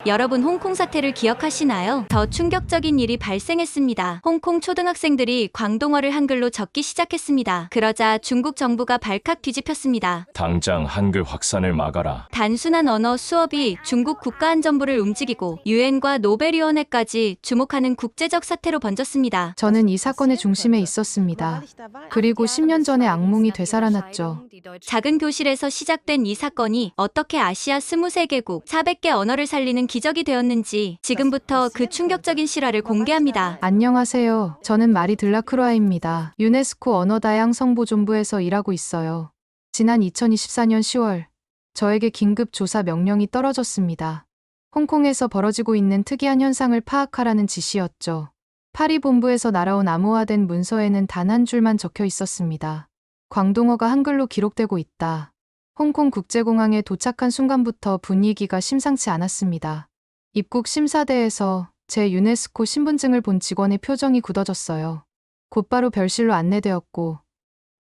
여러분 홍콩 사태를 기억하시나요? 더 충격적인 일이 발생했습니다. 홍콩 초등학생들이 광동어를 한글로 적기 시작했습니다. 그러자 중국 정부가 발칵 뒤집혔습니다. 당장 한글 확산을 막아라. 단순한 언어 수업이 중국 국가안전부를 움직이고 유엔과 노벨위원회까지 주목하는 국제적 사태로 번졌습니다. 저는 이 사건의 중심에 있었습니다. 그리고 10년 전에 악몽이 되살아났죠. 작은 교실에서 시작된 이 사건이 어떻게 아시아 23개국 400개 언어를 살리는 기적이 되었는지 지금부터 그 충격적인 실화를 공개합니다. 안녕하세요. 저는 마리 들라크로아입니다. 유네스코 언어다양성보존부에서 일하고 있어요. 지난 2024년 10월, 저에게 긴급 조사 명령이 떨어졌습니다. 홍콩에서 벌어지고 있는 특이한 현상을 파악하라는 지시였죠. 파리 본부에서 날아온 암호화된 문서에는 단 한 줄만 적혀 있었습니다. 광동어가 한글로 기록되고 있다. 홍콩 국제공항에 도착한 순간부터 분위기가 심상치 않았습니다. 입국 심사대에서 제 유네스코 신분증을 본 직원의 표정이 굳어졌어요. 곧바로 별실로 안내되었고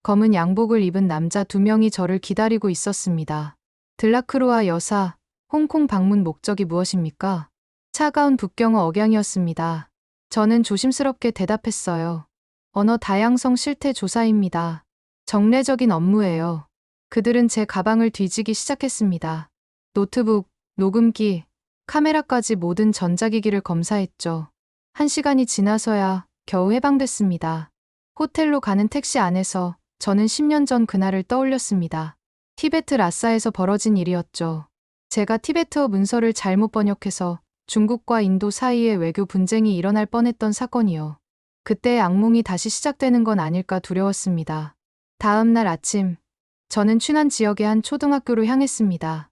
검은 양복을 입은 남자 2명이 저를 기다리고 있었습니다. 들라크로아 여사, 홍콩 방문 목적이 무엇입니까? 차가운 북경어 억양이었습니다. 저는 조심스럽게 대답했어요. 언어 다양성 실태 조사입니다. 정례적인 업무예요. 그들은 제 가방을 뒤지기 시작했습니다. 노트북, 녹음기, 카메라까지 모든 전자기기를 검사했죠. 1시간이 지나서야 겨우 해방됐습니다. 호텔로 가는 택시 안에서 저는 10년 전 그날을 떠올렸습니다. 티베트 라싸에서 벌어진 일이었죠. 제가 티베트어 문서를 잘못 번역해서 중국과 인도 사이에 외교 분쟁이 일어날 뻔했던 사건이요. 그때의 악몽이 다시 시작되는 건 아닐까 두려웠습니다. 다음 날 아침, 저는 춘안 지역의 한 초등학교로 향했습니다.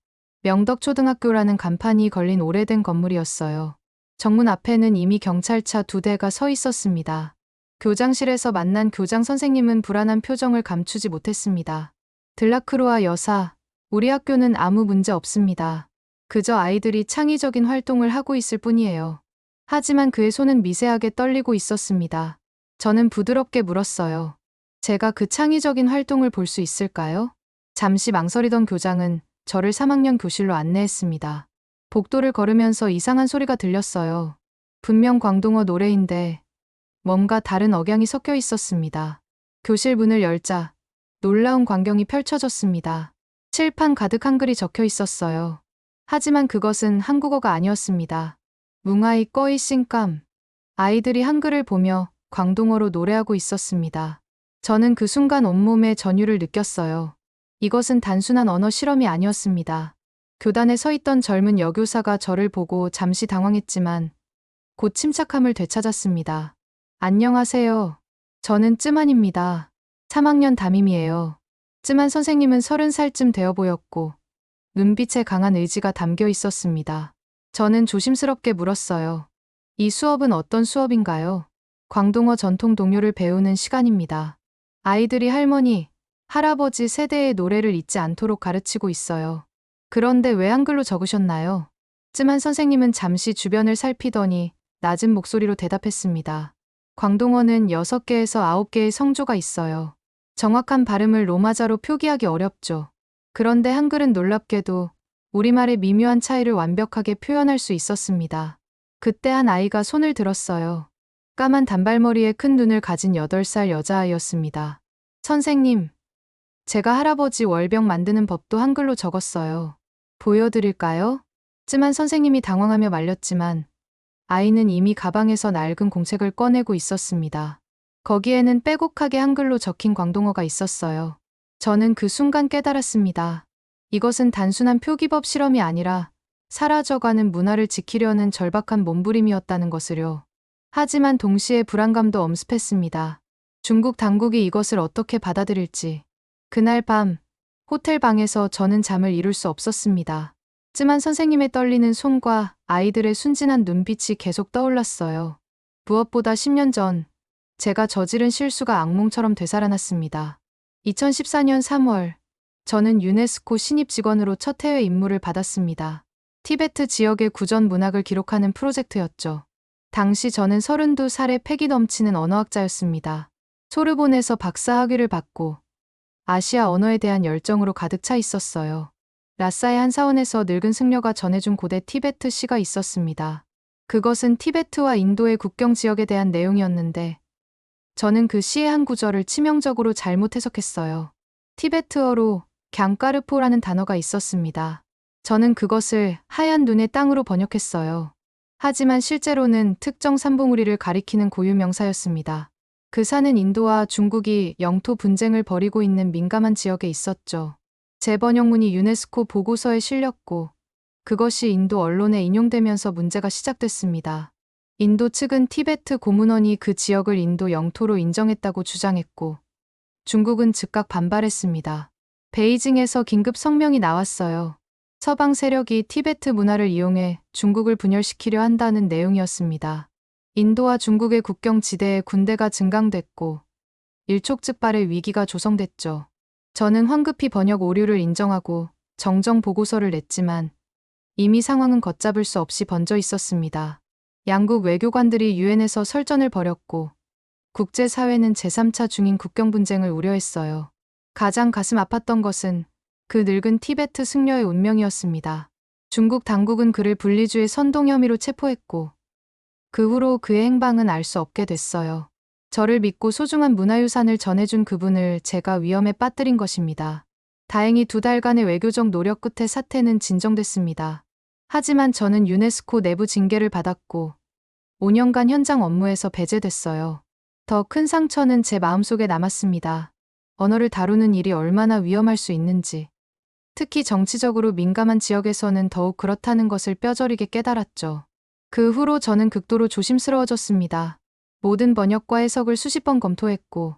명덕초등학교라는 간판이 걸린 오래된 건물이었어요. 정문 앞에는 이미 경찰차 2대가 서 있었습니다. 교장실에서 만난 교장 선생님은 불안한 표정을 감추지 못했습니다. 들라크로아 여사, 우리 학교는 아무 문제 없습니다. 그저 아이들이 창의적인 활동을 하고 있을 뿐이에요. 하지만 그의 손은 미세하게 떨리고 있었습니다. 저는 부드럽게 물었어요. 제가 그 창의적인 활동을 볼 수 있을까요? 잠시 망설이던 교장은 저를 3학년 교실로 안내했습니다. 복도를 걸으면서 이상한 소리가 들렸어요. 분명 광동어 노래인데 뭔가 다른 억양이 섞여 있었습니다. 교실 문을 열자 놀라운 광경이 펼쳐졌습니다. 칠판 가득 한글이 적혀 있었어요. 하지만 그것은 한국어가 아니었습니다. 뭉아이 꺼이 싱깜. 아이들이 한글을 보며 광동어로 노래하고 있었습니다. 저는 그 순간 온몸의 전율을 느꼈어요. 이것은 단순한 언어 실험이 아니었습니다. 교단에 서 있던 젊은 여교사가 저를 보고 잠시 당황했지만 곧 침착함을 되찾았습니다. 안녕하세요. 저는 쯔만입니다. 3학년 담임이에요. 쯔만 선생님은 30살쯤 되어 보였고 눈빛에 강한 의지가 담겨 있었습니다. 저는 조심스럽게 물었어요. 이 수업은 어떤 수업인가요? 광동어 전통 동요를 배우는 시간입니다. 아이들이 할머니, 할아버지 세대의 노래를 잊지 않도록 가르치고 있어요. 그런데 왜 한글로 적으셨나요? 쯔만 선생님은 잠시 주변을 살피더니 낮은 목소리로 대답했습니다. 광동어는 6개에서 9개의 성조가 있어요. 정확한 발음을 로마자로 표기하기 어렵죠. 그런데 한글은 놀랍게도 우리말의 미묘한 차이를 완벽하게 표현할 수 있었습니다. 그때 한 아이가 손을 들었어요. 까만 단발머리에 큰 눈을 가진 8살 여자아이였습니다. 선생님, 제가 할아버지 월병 만드는 법도 한글로 적었어요. 보여드릴까요? 쯔만 선생님이 당황하며 말렸지만 아이는 이미 가방에서 낡은 공책을 꺼내고 있었습니다. 거기에는 빼곡하게 한글로 적힌 광동어가 있었어요. 저는 그 순간 깨달았습니다. 이것은 단순한 표기법 실험이 아니라 사라져가는 문화를 지키려는 절박한 몸부림이었다는 것을요. 하지만 동시에 불안감도 엄습했습니다. 중국 당국이 이것을 어떻게 받아들일지. 그날 밤, 호텔 방에서 저는 잠을 이룰 수 없었습니다. 쯔만 선생님의 떨리는 손과 아이들의 순진한 눈빛이 계속 떠올랐어요. 무엇보다 10년 전, 제가 저지른 실수가 악몽처럼 되살아났습니다. 2014년 3월, 저는 유네스코 신입 직원으로 첫 해외 임무를 받았습니다. 티베트 지역의 구전 문학을 기록하는 프로젝트였죠. 당시 저는 32살의 패기 넘치는 언어학자였습니다. 소르본에서 박사 학위를 받고 아시아 언어에 대한 열정으로 가득 차 있었어요. 라싸의 한 사원에서 늙은 승려가 전해준 고대 티베트 시가 있었습니다. 그것은 티베트와 인도의 국경 지역에 대한 내용이었는데 저는 그 시의 한 구절을 치명적으로 잘못 해석했어요. 티베트어로 갱까르포라는 단어가 있었습니다. 저는 그것을 하얀 눈의 땅으로 번역했어요. 하지만 실제로는 특정 산봉우리를 가리키는 고유 명사였습니다. 그 산은 인도와 중국이 영토 분쟁을 벌이고 있는 민감한 지역에 있었죠. 제 번역문이 유네스코 보고서에 실렸고 그것이 인도 언론에 인용되면서 문제가 시작됐습니다. 인도 측은 티베트 고문원이 그 지역을 인도 영토로 인정했다고 주장했고 중국은 즉각 반발했습니다. 베이징에서 긴급 성명이 나왔어요. 서방 세력이 티베트 문화를 이용해 중국을 분열시키려 한다는 내용이었습니다. 인도와 중국의 국경 지대에 군대가 증강됐고 일촉즉발의 위기가 조성됐죠. 저는 황급히 번역 오류를 인정하고 정정 보고서를 냈지만 이미 상황은 걷잡을 수 없이 번져 있었습니다. 양국 외교관들이 유엔에서 설전을 벌였고 국제사회는 제3차 중인 국경 분쟁을 우려했어요. 가장 가슴 아팠던 것은 그 늙은 티베트 승려의 운명이었습니다. 중국 당국은 그를 분리주의 선동 혐의로 체포했고 그 후로 그의 행방은 알 수 없게 됐어요. 저를 믿고 소중한 문화유산을 전해준 그분을 제가 위험에 빠뜨린 것입니다. 다행히 2달간의 외교적 노력 끝에 사태는 진정됐습니다. 하지만 저는 유네스코 내부 징계를 받았고 5년간 현장 업무에서 배제됐어요. 더 큰 상처는 제 마음속에 남았습니다. 언어를 다루는 일이 얼마나 위험할 수 있는지. 특히 정치적으로 민감한 지역에서는 더욱 그렇다는 것을 뼈저리게 깨달았죠. 그 후로 저는 극도로 조심스러워졌습니다. 모든 번역과 해석을 수십 번 검토했고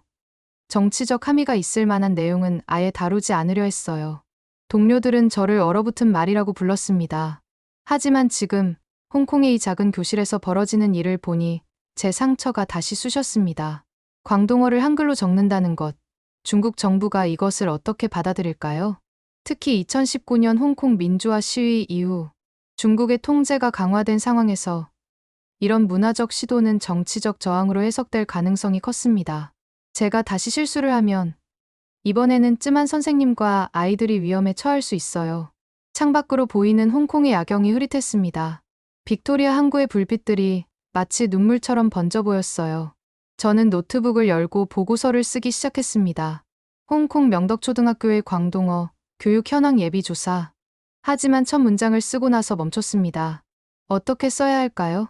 정치적 함의가 있을 만한 내용은 아예 다루지 않으려 했어요. 동료들은 저를 얼어붙은 말이라고 불렀습니다. 하지만 지금 홍콩의 이 작은 교실에서 벌어지는 일을 보니 제 상처가 다시 쑤셨습니다. 광동어를 한글로 적는다는 것, 중국 정부가 이것을 어떻게 받아들일까요? 특히 2019년 홍콩 민주화 시위 이후 중국의 통제가 강화된 상황에서 이런 문화적 시도는 정치적 저항으로 해석될 가능성이 컸습니다. 제가 다시 실수를 하면 이번에는 쯤한 선생님과 아이들이 위험에 처할 수 있어요. 창밖으로 보이는 홍콩의 야경이 흐릿했습니다. 빅토리아 항구의 불빛들이 마치 눈물처럼 번져 보였어요. 저는 노트북을 열고 보고서를 쓰기 시작했습니다. 홍콩 명덕초등학교의 광동어 교육 현황 예비 조사. 하지만 첫 문장을 쓰고 나서 멈췄습니다. 어떻게 써야 할까요?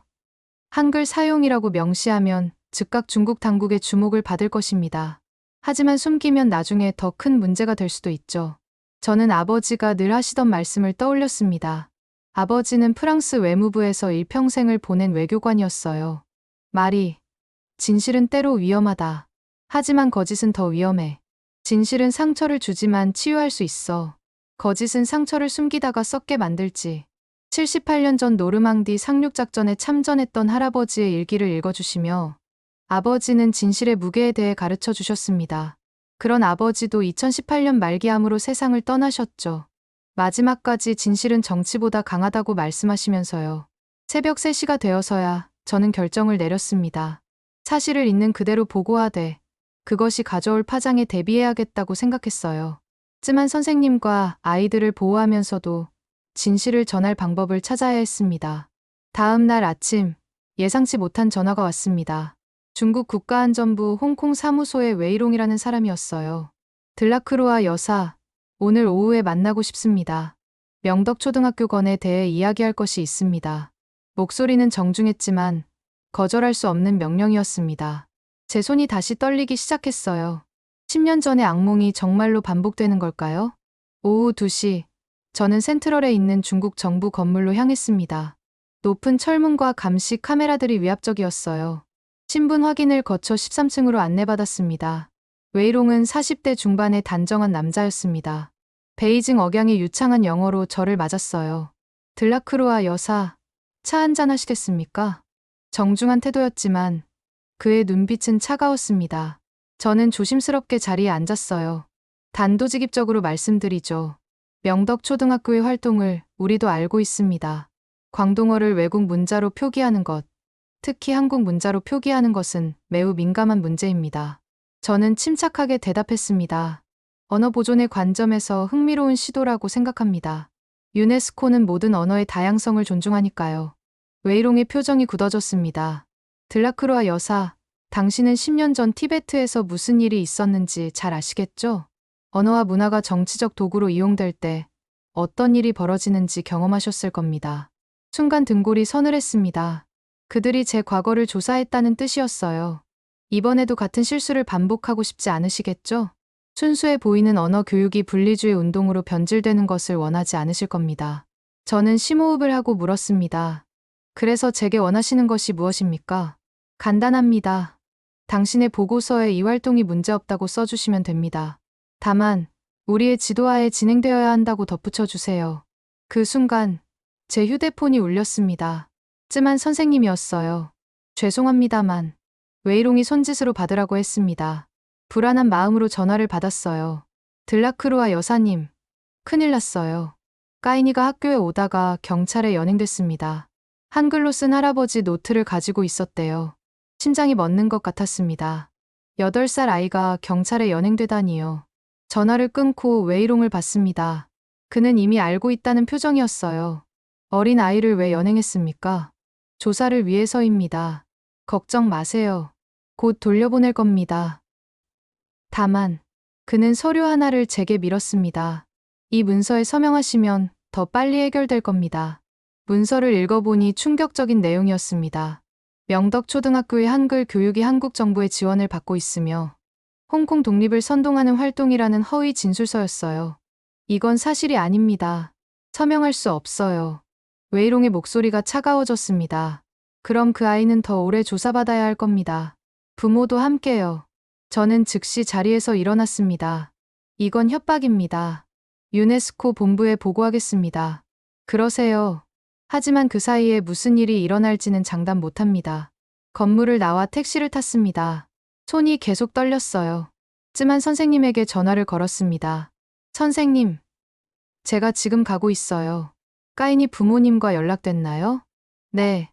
한글 사용이라고 명시하면 즉각 중국 당국의 주목을 받을 것입니다. 하지만 숨기면 나중에 더 큰 문제가 될 수도 있죠. 저는 아버지가 늘 하시던 말씀을 떠올렸습니다. 아버지는 프랑스 외무부에서 일평생을 보낸 외교관이었어요. 말이, 진실은 때로 위험하다. 하지만 거짓은 더 위험해. 진실은 상처를 주지만 치유할 수 있어. 거짓은 상처를 숨기다가 썩게 만들지. 78년 전 노르망디 상륙작전에 참전했던 할아버지의 일기를 읽어주시며 아버지는 진실의 무게에 대해 가르쳐 주셨습니다. 그런 아버지도 2018년 말기암으로 세상을 떠나셨죠. 마지막까지 진실은 정치보다 강하다고 말씀하시면서요. 새벽 3시가 되어서야 저는 결정을 내렸습니다. 사실을 있는 그대로 보고하되 그것이 가져올 파장에 대비해야겠다고 생각했어요. 쯤한 선생님과 아이들을 보호하면서도 진실을 전할 방법을 찾아야 했습니다. 다음 날 아침 예상치 못한 전화가 왔습니다. 중국 국가안전부 홍콩 사무소의 웨이롱이라는 사람이었어요. 들라크로아 여사, 오늘 오후에 만나고 싶습니다. 명덕초등학교건에 대해 이야기할 것이 있습니다. 목소리는 정중했지만 거절할 수 없는 명령이었습니다. 제 손이 다시 떨리기 시작했어요. 10년 전의 악몽이 정말로 반복되는 걸까요? 오후 2시, 저는 센트럴에 있는 중국 정부 건물로 향했습니다. 높은 철문과 감시 카메라들이 위압적이었어요. 신분 확인을 거쳐 13층으로 안내받았습니다. 웨이롱은 40대 중반의 단정한 남자였습니다. 베이징 억양의 유창한 영어로 저를 맞았어요. 들라크로아 여사, 차 한잔 하시겠습니까? 정중한 태도였지만 그의 눈빛은 차가웠습니다. 저는 조심스럽게 자리에 앉았어요. 단도직입적으로 말씀드리죠. 명덕초등학교의 활동을 우리도 알고 있습니다. 광동어를 외국 문자로 표기하는 것, 특히 한국 문자로 표기하는 것은 매우 민감한 문제입니다. 저는 침착하게 대답했습니다. 언어 보존의 관점에서 흥미로운 시도라고 생각합니다. 유네스코는 모든 언어의 다양성을 존중하니까요. 웨이롱의 표정이 굳어졌습니다. 들라크로아 여사, 당신은 10년 전 티베트에서 무슨 일이 있었는지 잘 아시겠죠? 언어와 문화가 정치적 도구로 이용될 때 어떤 일이 벌어지는지 경험하셨을 겁니다. 순간 등골이 서늘했습니다. 그들이 제 과거를 조사했다는 뜻이었어요. 이번에도 같은 실수를 반복하고 싶지 않으시겠죠? 순수해 보이는 언어 교육이 분리주의 운동으로 변질되는 것을 원하지 않으실 겁니다. 저는 심호흡을 하고 물었습니다. 그래서 제게 원하시는 것이 무엇입니까? 간단합니다. 당신의 보고서에 이 활동이 문제없다고 써주시면 됩니다. 다만, 우리의 지도하에 진행되어야 한다고 덧붙여 주세요. 그 순간, 제 휴대폰이 울렸습니다. 쯤한 선생님이었어요. 죄송합니다만, 웨이롱이 손짓으로 받으라고 했습니다. 불안한 마음으로 전화를 받았어요. 들라크로아 여사님, 큰일 났어요. 까이니가 학교에 오다가 경찰에 연행됐습니다. 한글로 쓴 할아버지 노트를 가지고 있었대요. 심장이 멎는 것 같았습니다. 8살 아이가 경찰에 연행되다니요. 전화를 끊고 웨이롱을 봤습니다. 그는 이미 알고 있다는 표정이었어요. 어린 아이를 왜 연행했습니까? 조사를 위해서입니다. 걱정 마세요. 곧 돌려보낼 겁니다. 다만, 그는 서류 하나를 제게 밀었습니다. 이 문서에 서명하시면 더 빨리 해결될 겁니다. 문서를 읽어보니 충격적인 내용이었습니다. 명덕초등학교의 한글 교육이 한국 정부의 지원을 받고 있으며 홍콩 독립을 선동하는 활동이라는 허위 진술서였어요. 이건 사실이 아닙니다. 서명할 수 없어요. 웨이롱의 목소리가 차가워졌습니다. 그럼 그 아이는 더 오래 조사받아야 할 겁니다. 부모도 함께요. 저는 즉시 자리에서 일어났습니다. 이건 협박입니다. 유네스코 본부에 보고하겠습니다. 그러세요. 하지만 그 사이에 무슨 일이 일어날지는 장담 못합니다. 건물을 나와 택시를 탔습니다. 손이 계속 떨렸어요. 쯤한 선생님에게 전화를 걸었습니다. 선생님, 제가 지금 가고 있어요. 까이니 부모님과 연락됐나요? 네.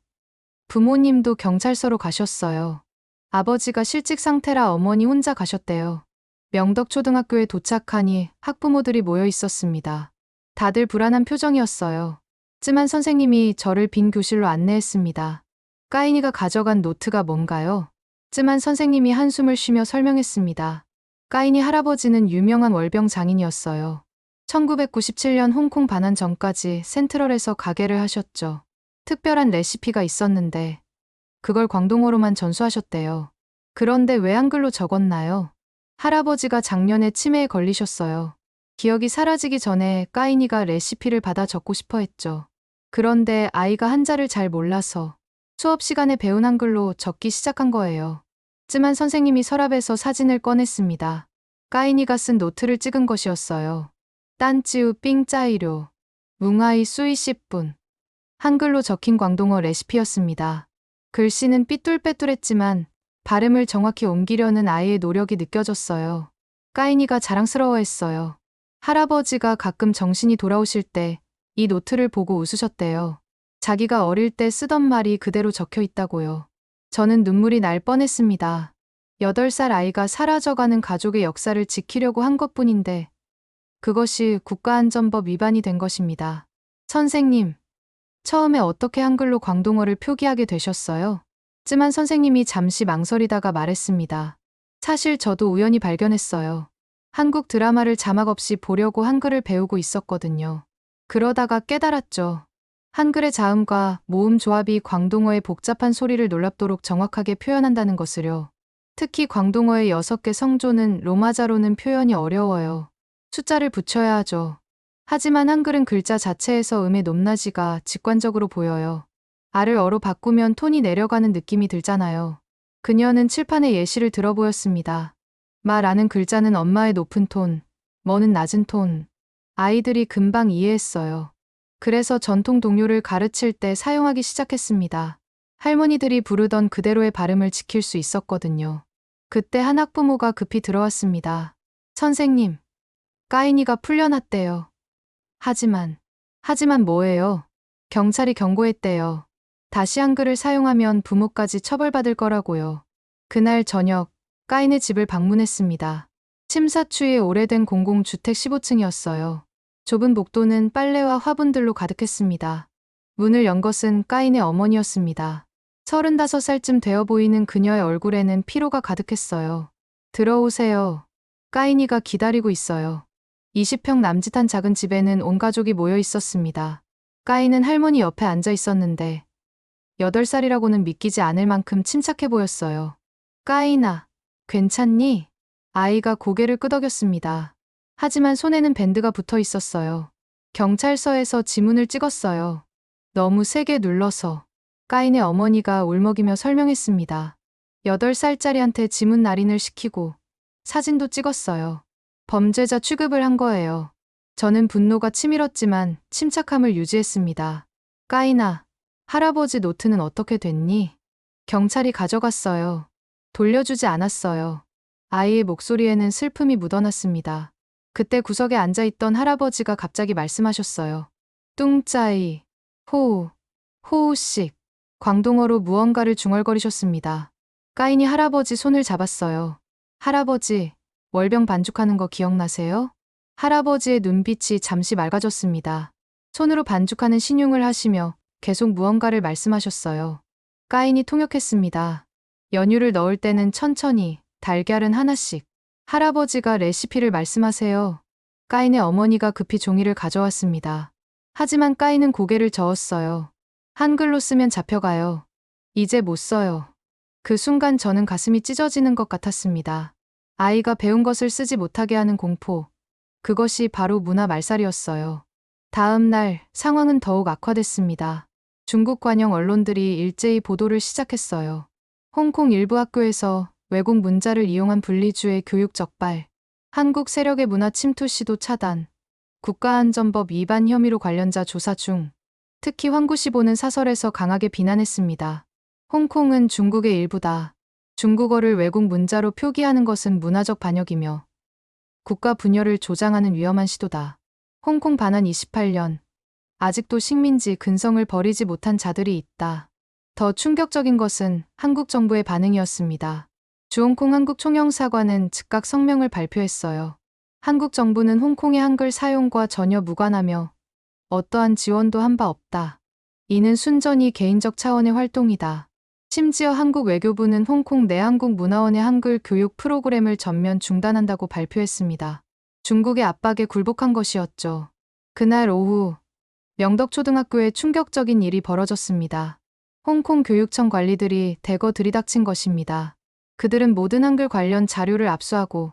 부모님도 경찰서로 가셨어요. 아버지가 실직 상태라 어머니 혼자 가셨대요. 명덕초등학교에 도착하니 학부모들이 모여 있었습니다. 다들 불안한 표정이었어요. 쯤한 선생님이 저를 빈 교실로 안내했습니다. 까이니가 가져간 노트가 뭔가요? 쯤한 선생님이 한숨을 쉬며 설명했습니다. 까이니 할아버지는 유명한 월병 장인이었어요. 1997년 홍콩 반환 전까지 센트럴에서 가게를 하셨죠. 특별한 레시피가 있었는데 그걸 광동어로만 전수하셨대요. 그런데 왜 한글로 적었나요? 할아버지가 작년에 치매에 걸리셨어요. 기억이 사라지기 전에 까이니가 레시피를 받아 적고 싶어 했죠. 그런데 아이가 한자를 잘 몰라서 수업 시간에 배운 한글로 적기 시작한 거예요. 쯤한 선생님이 서랍에서 사진을 꺼냈습니다. 까이니가 쓴 노트를 찍은 것이었어요. 딴찌우 삥짜이료 뭉아이 수이 10분 한글로 적힌 광동어 레시피였습니다. 글씨는 삐뚤빼뚤했지만 발음을 정확히 옮기려는 아이의 노력이 느껴졌어요. 까이니가 자랑스러워했어요. 할아버지가 가끔 정신이 돌아오실 때 이 노트를 보고 웃으셨대요. 자기가 어릴 때 쓰던 말이 그대로 적혀 있다고요. 저는 눈물이 날 뻔했습니다. 8살 아이가 사라져가는 가족의 역사를 지키려고 한 것뿐인데 그것이 국가안전법 위반이 된 것입니다. 선생님, 처음에 어떻게 한글로 광동어를 표기하게 되셨어요? 쯤한 선생님이 잠시 망설이다가 말했습니다. 사실 저도 우연히 발견했어요. 한국 드라마를 자막 없이 보려고 한글을 배우고 있었거든요. 그러다가 깨달았죠. 한글의 자음과 모음 조합이 광동어의 복잡한 소리를 놀랍도록 정확하게 표현한다는 것을요. 특히 광동어의 6개 성조는 로마자로는 표현이 어려워요. 숫자를 붙여야 하죠. 하지만 한글은 글자 자체에서 음의 높낮이가 직관적으로 보여요. 아를 어로 바꾸면 톤이 내려가는 느낌이 들잖아요. 그녀는 칠판의 예시를 들어 보였습니다. 마라는 글자는 엄마의 높은 톤, 머는 낮은 톤. 아이들이 금방 이해했어요. 그래서 전통 동요를 가르칠 때 사용하기 시작했습니다. 할머니들이 부르던 그대로의 발음을 지킬 수 있었거든요. 그때 한 학부모가 급히 들어왔습니다. 선생님, 까이니가 풀려났대요. 하지만 뭐예요? 경찰이 경고했대요. 다시 한글을 사용하면 부모까지 처벌받을 거라고요. 그날 저녁, 까인의 집을 방문했습니다. 침사추의 오래된 공공주택 15층이었어요. 좁은 복도는 빨래와 화분들로 가득했습니다. 문을 연 것은 까인의 어머니였습니다. 35살쯤 되어 보이는 그녀의 얼굴에는 피로가 가득했어요. 들어오세요. 까인이가 기다리고 있어요. 20평 남짓한 작은 집에는 온 가족이 모여 있었습니다. 까인은 할머니 옆에 앉아 있었는데 8살이라고는 믿기지 않을 만큼 침착해 보였어요. 까인아, 괜찮니? 아이가 고개를 끄덕였습니다. 하지만 손에는 밴드가 붙어 있었어요. 경찰서에서 지문을 찍었어요. 너무 세게 눌러서. 까인의 어머니가 울먹이며 설명했습니다. 8살짜리한테 지문 날인을 시키고 사진도 찍었어요. 범죄자 취급을 한 거예요. 저는 분노가 치밀었지만 침착함을 유지했습니다. 까인아, 할아버지 노트는 어떻게 됐니? 경찰이 가져갔어요. 돌려주지 않았어요. 아이의 목소리에는 슬픔이 묻어났습니다. 그때 구석에 앉아있던 할아버지가 갑자기 말씀하셨어요. 뚱짜이, 호우, 호우씩. 광동어로 무언가를 중얼거리셨습니다. 까인이 할아버지 손을 잡았어요. 할아버지, 월병 반죽하는 거 기억나세요? 할아버지의 눈빛이 잠시 맑아졌습니다. 손으로 반죽하는 신용을 하시며 계속 무언가를 말씀하셨어요. 까인이 통역했습니다. 연유를 넣을 때는 천천히, 달걀은 하나씩. 할아버지가 레시피를 말씀하세요. 까인의 어머니가 급히 종이를 가져왔습니다. 하지만 까인은 고개를 저었어요. 한글로 쓰면 잡혀가요. 이제 못 써요. 그 순간 저는 가슴이 찢어지는 것 같았습니다. 아이가 배운 것을 쓰지 못하게 하는 공포. 그것이 바로 문화 말살이었어요. 다음 날 상황은 더욱 악화됐습니다. 중국 관영 언론들이 일제히 보도를 시작했어요. 홍콩 일부 학교에서 외국 문자를 이용한 분리주의 교육 적발, 한국 세력의 문화 침투 시도 차단, 국가안전법 위반 혐의로 관련자 조사 중, 특히 황구시보는 사설에서 강하게 비난했습니다. 홍콩은 중국의 일부다. 중국어를 외국 문자로 표기하는 것은 문화적 반역이며 국가 분열을 조장하는 위험한 시도다. 홍콩 반환 28년. 아직도 식민지 근성을 버리지 못한 자들이 있다. 더 충격적인 것은 한국 정부의 반응이었습니다. 주홍콩 한국 총영사관은 즉각 성명을 발표했어요. 한국 정부는 홍콩의 한글 사용과 전혀 무관하며 어떠한 지원도 한 바 없다. 이는 순전히 개인적 차원의 활동이다. 심지어 한국 외교부는 홍콩 내 한국문화원의 한글 교육 프로그램을 전면 중단한다고 발표했습니다. 중국의 압박에 굴복한 것이었죠. 그날 오후 명덕초등학교에 충격적인 일이 벌어졌습니다. 홍콩 교육청 관리들이 대거 들이닥친 것입니다. 그들은 모든 한글 관련 자료를 압수하고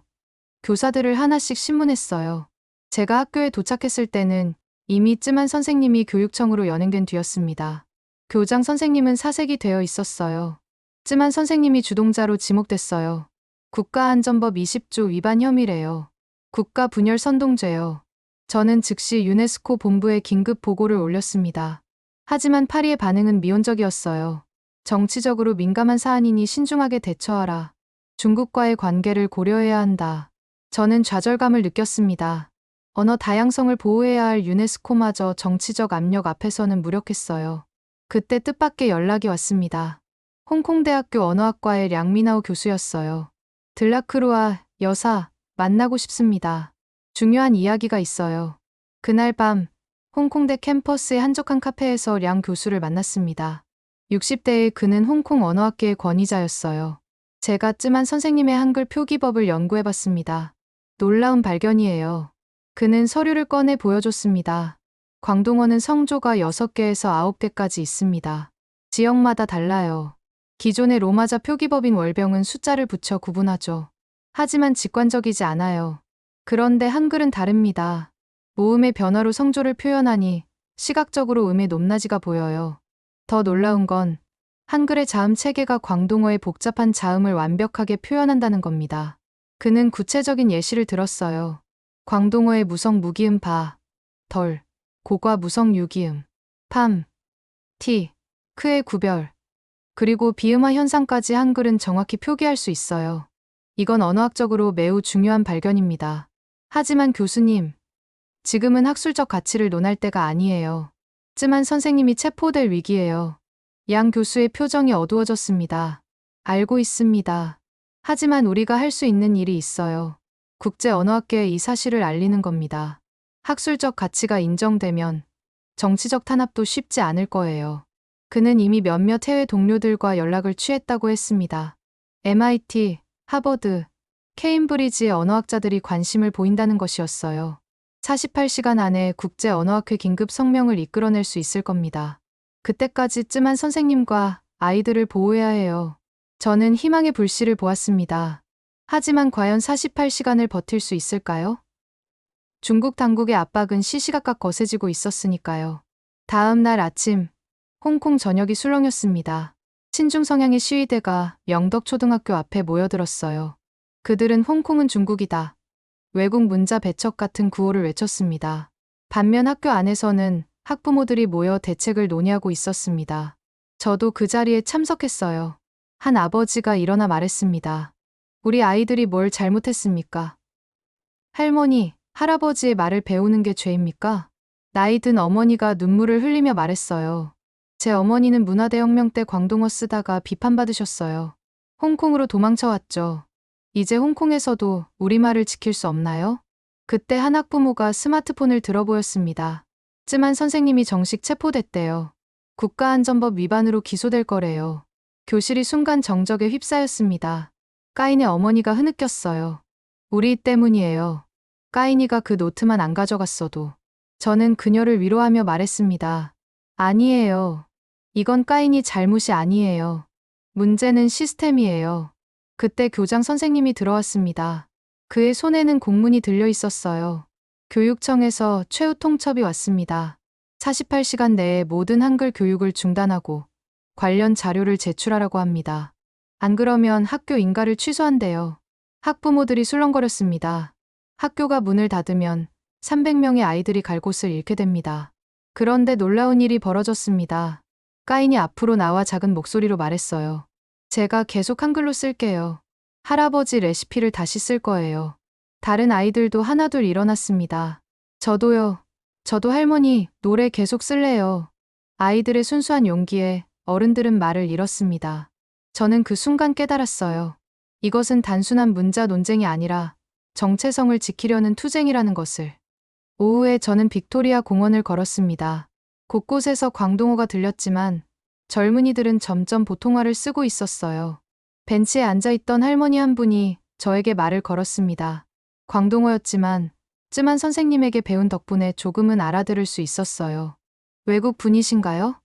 교사들을 하나씩 신문했어요. 제가 학교에 도착했을 때는 이미 쯤한 선생님이 교육청으로 연행된 뒤였습니다. 교장 선생님은 사색이 되어 있었어요. 쯤한 선생님이 주동자로 지목됐어요. 국가안전법 20조 위반 혐의래요. 국가 분열 선동죄요. 저는 즉시 유네스코 본부에 긴급 보고를 올렸습니다. 하지만 파리의 반응은 미온적이었어요. 정치적으로 민감한 사안이니 신중하게 대처하라. 중국과의 관계를 고려해야 한다. 저는 좌절감을 느꼈습니다. 언어 다양성을 보호해야 할 유네스코마저 정치적 압력 앞에서는 무력했어요. 그때 뜻밖의 연락이 왔습니다. 홍콩대학교 언어학과의 량미나오 교수였어요. 들라크루아 여사, 만나고 싶습니다. 중요한 이야기가 있어요. 그날 밤 홍콩대 캠퍼스의 한적한 카페에서 량 교수를 만났습니다. 60대의 그는 홍콩 언어학계의 권위자였어요. 제가 쯤한 선생님의 한글 표기법을 연구해봤습니다. 놀라운 발견이에요. 그는 서류를 꺼내 보여줬습니다. 광동어는 성조가 6개에서 9개까지 있습니다. 지역마다 달라요. 기존의 로마자 표기법인 월병은 숫자를 붙여 구분하죠. 하지만 직관적이지 않아요. 그런데 한글은 다릅니다. 모음의 변화로 성조를 표현하니 시각적으로 음의 높낮이가 보여요. 더 놀라운 건 한글의 자음 체계가 광동어의 복잡한 자음을 완벽하게 표현한다는 겁니다. 그는 구체적인 예시를 들었어요. 광동어의 무성 무기음 바, 덜, 고과 무성 유기음, 팜, 티, 크의 구별, 그리고 비음화 현상까지 한글은 정확히 표기할 수 있어요. 이건 언어학적으로 매우 중요한 발견입니다. 하지만 교수님, 지금은 학술적 가치를 논할 때가 아니에요. 쯤한 선생님이 체포될 위기예요. 양 교수의 표정이 어두워졌습니다. 알고 있습니다. 하지만 우리가 할 수 있는 일이 있어요. 국제언어학계에 이 사실을 알리는 겁니다. 학술적 가치가 인정되면 정치적 탄압도 쉽지 않을 거예요. 그는 이미 몇몇 해외 동료들과 연락을 취했다고 했습니다. MIT, 하버드, 케임브리지의 언어학자들이 관심을 보인다는 것이었어요. 48시간 안에 국제언어학회 긴급 성명을 이끌어낼 수 있을 겁니다. 그때까지 쯤한 선생님과 아이들을 보호해야 해요. 저는 희망의 불씨를 보았습니다. 하지만 과연 48시간을 버틸 수 있을까요? 중국 당국의 압박은 시시각각 거세지고 있었으니까요. 다음 날 아침, 홍콩 저녁이 술렁였습니다. 친중 성향의 시위대가 영덕초등학교 앞에 모여들었어요. 그들은 홍콩은 중국이다. 외국 문자 배척 같은 구호를 외쳤습니다. 반면 학교 안에서는 학부모들이 모여 대책을 논의하고 있었습니다. 저도 그 자리에 참석했어요. 한 아버지가 일어나 말했습니다. 우리 아이들이 뭘 잘못했습니까? 할머니, 할아버지의 말을 배우는 게 죄입니까? 나이 든 어머니가 눈물을 흘리며 말했어요. 제 어머니는 문화대혁명 때 광동어 쓰다가 비판받으셨어요. 홍콩으로 도망쳐왔죠. 이제 홍콩에서도 우리말을 지킬 수 없나요? 그때 한 학부모가 스마트폰을 들어보였습니다. 쯤한 선생님이 정식 체포됐대요. 국가안전법 위반으로 기소될 거래요. 교실이 순간 정적에 휩싸였습니다. 까인의 어머니가 흐느꼈어요. 우리 때문이에요. 까인이가 그 노트만 안 가져갔어도. 저는 그녀를 위로하며 말했습니다. 아니에요. 이건 까인이 잘못이 아니에요. 문제는 시스템이에요. 그때 교장 선생님이 들어왔습니다. 그의 손에는 공문이 들려 있었어요. 교육청에서 최후 통첩이 왔습니다. 48시간 내에 모든 한글 교육을 중단하고 관련 자료를 제출하라고 합니다. 안 그러면 학교 인가를 취소한대요. 학부모들이 술렁거렸습니다. 학교가 문을 닫으면 300명의 아이들이 갈 곳을 잃게 됩니다. 그런데 놀라운 일이 벌어졌습니다. 까인이 앞으로 나와 작은 목소리로 말했어요. 제가 계속 한글로 쓸게요. 할아버지 레시피를 다시 쓸 거예요. 다른 아이들도 하나둘 일어났습니다. 저도요. 저도 할머니, 노래 계속 쓸래요. 아이들의 순수한 용기에 어른들은 말을 잃었습니다. 저는 그 순간 깨달았어요. 이것은 단순한 문자 논쟁이 아니라 정체성을 지키려는 투쟁이라는 것을. 오후에 저는 빅토리아 공원을 걸었습니다. 곳곳에서 광동어가 들렸지만 젊은이들은 점점 보통화를 쓰고 있었어요. 벤치에 앉아있던 할머니 한 분이 저에게 말을 걸었습니다. 광동어였지만 쯤한 선생님에게 배운 덕분에 조금은 알아들을 수 있었어요. 외국 분이신가요?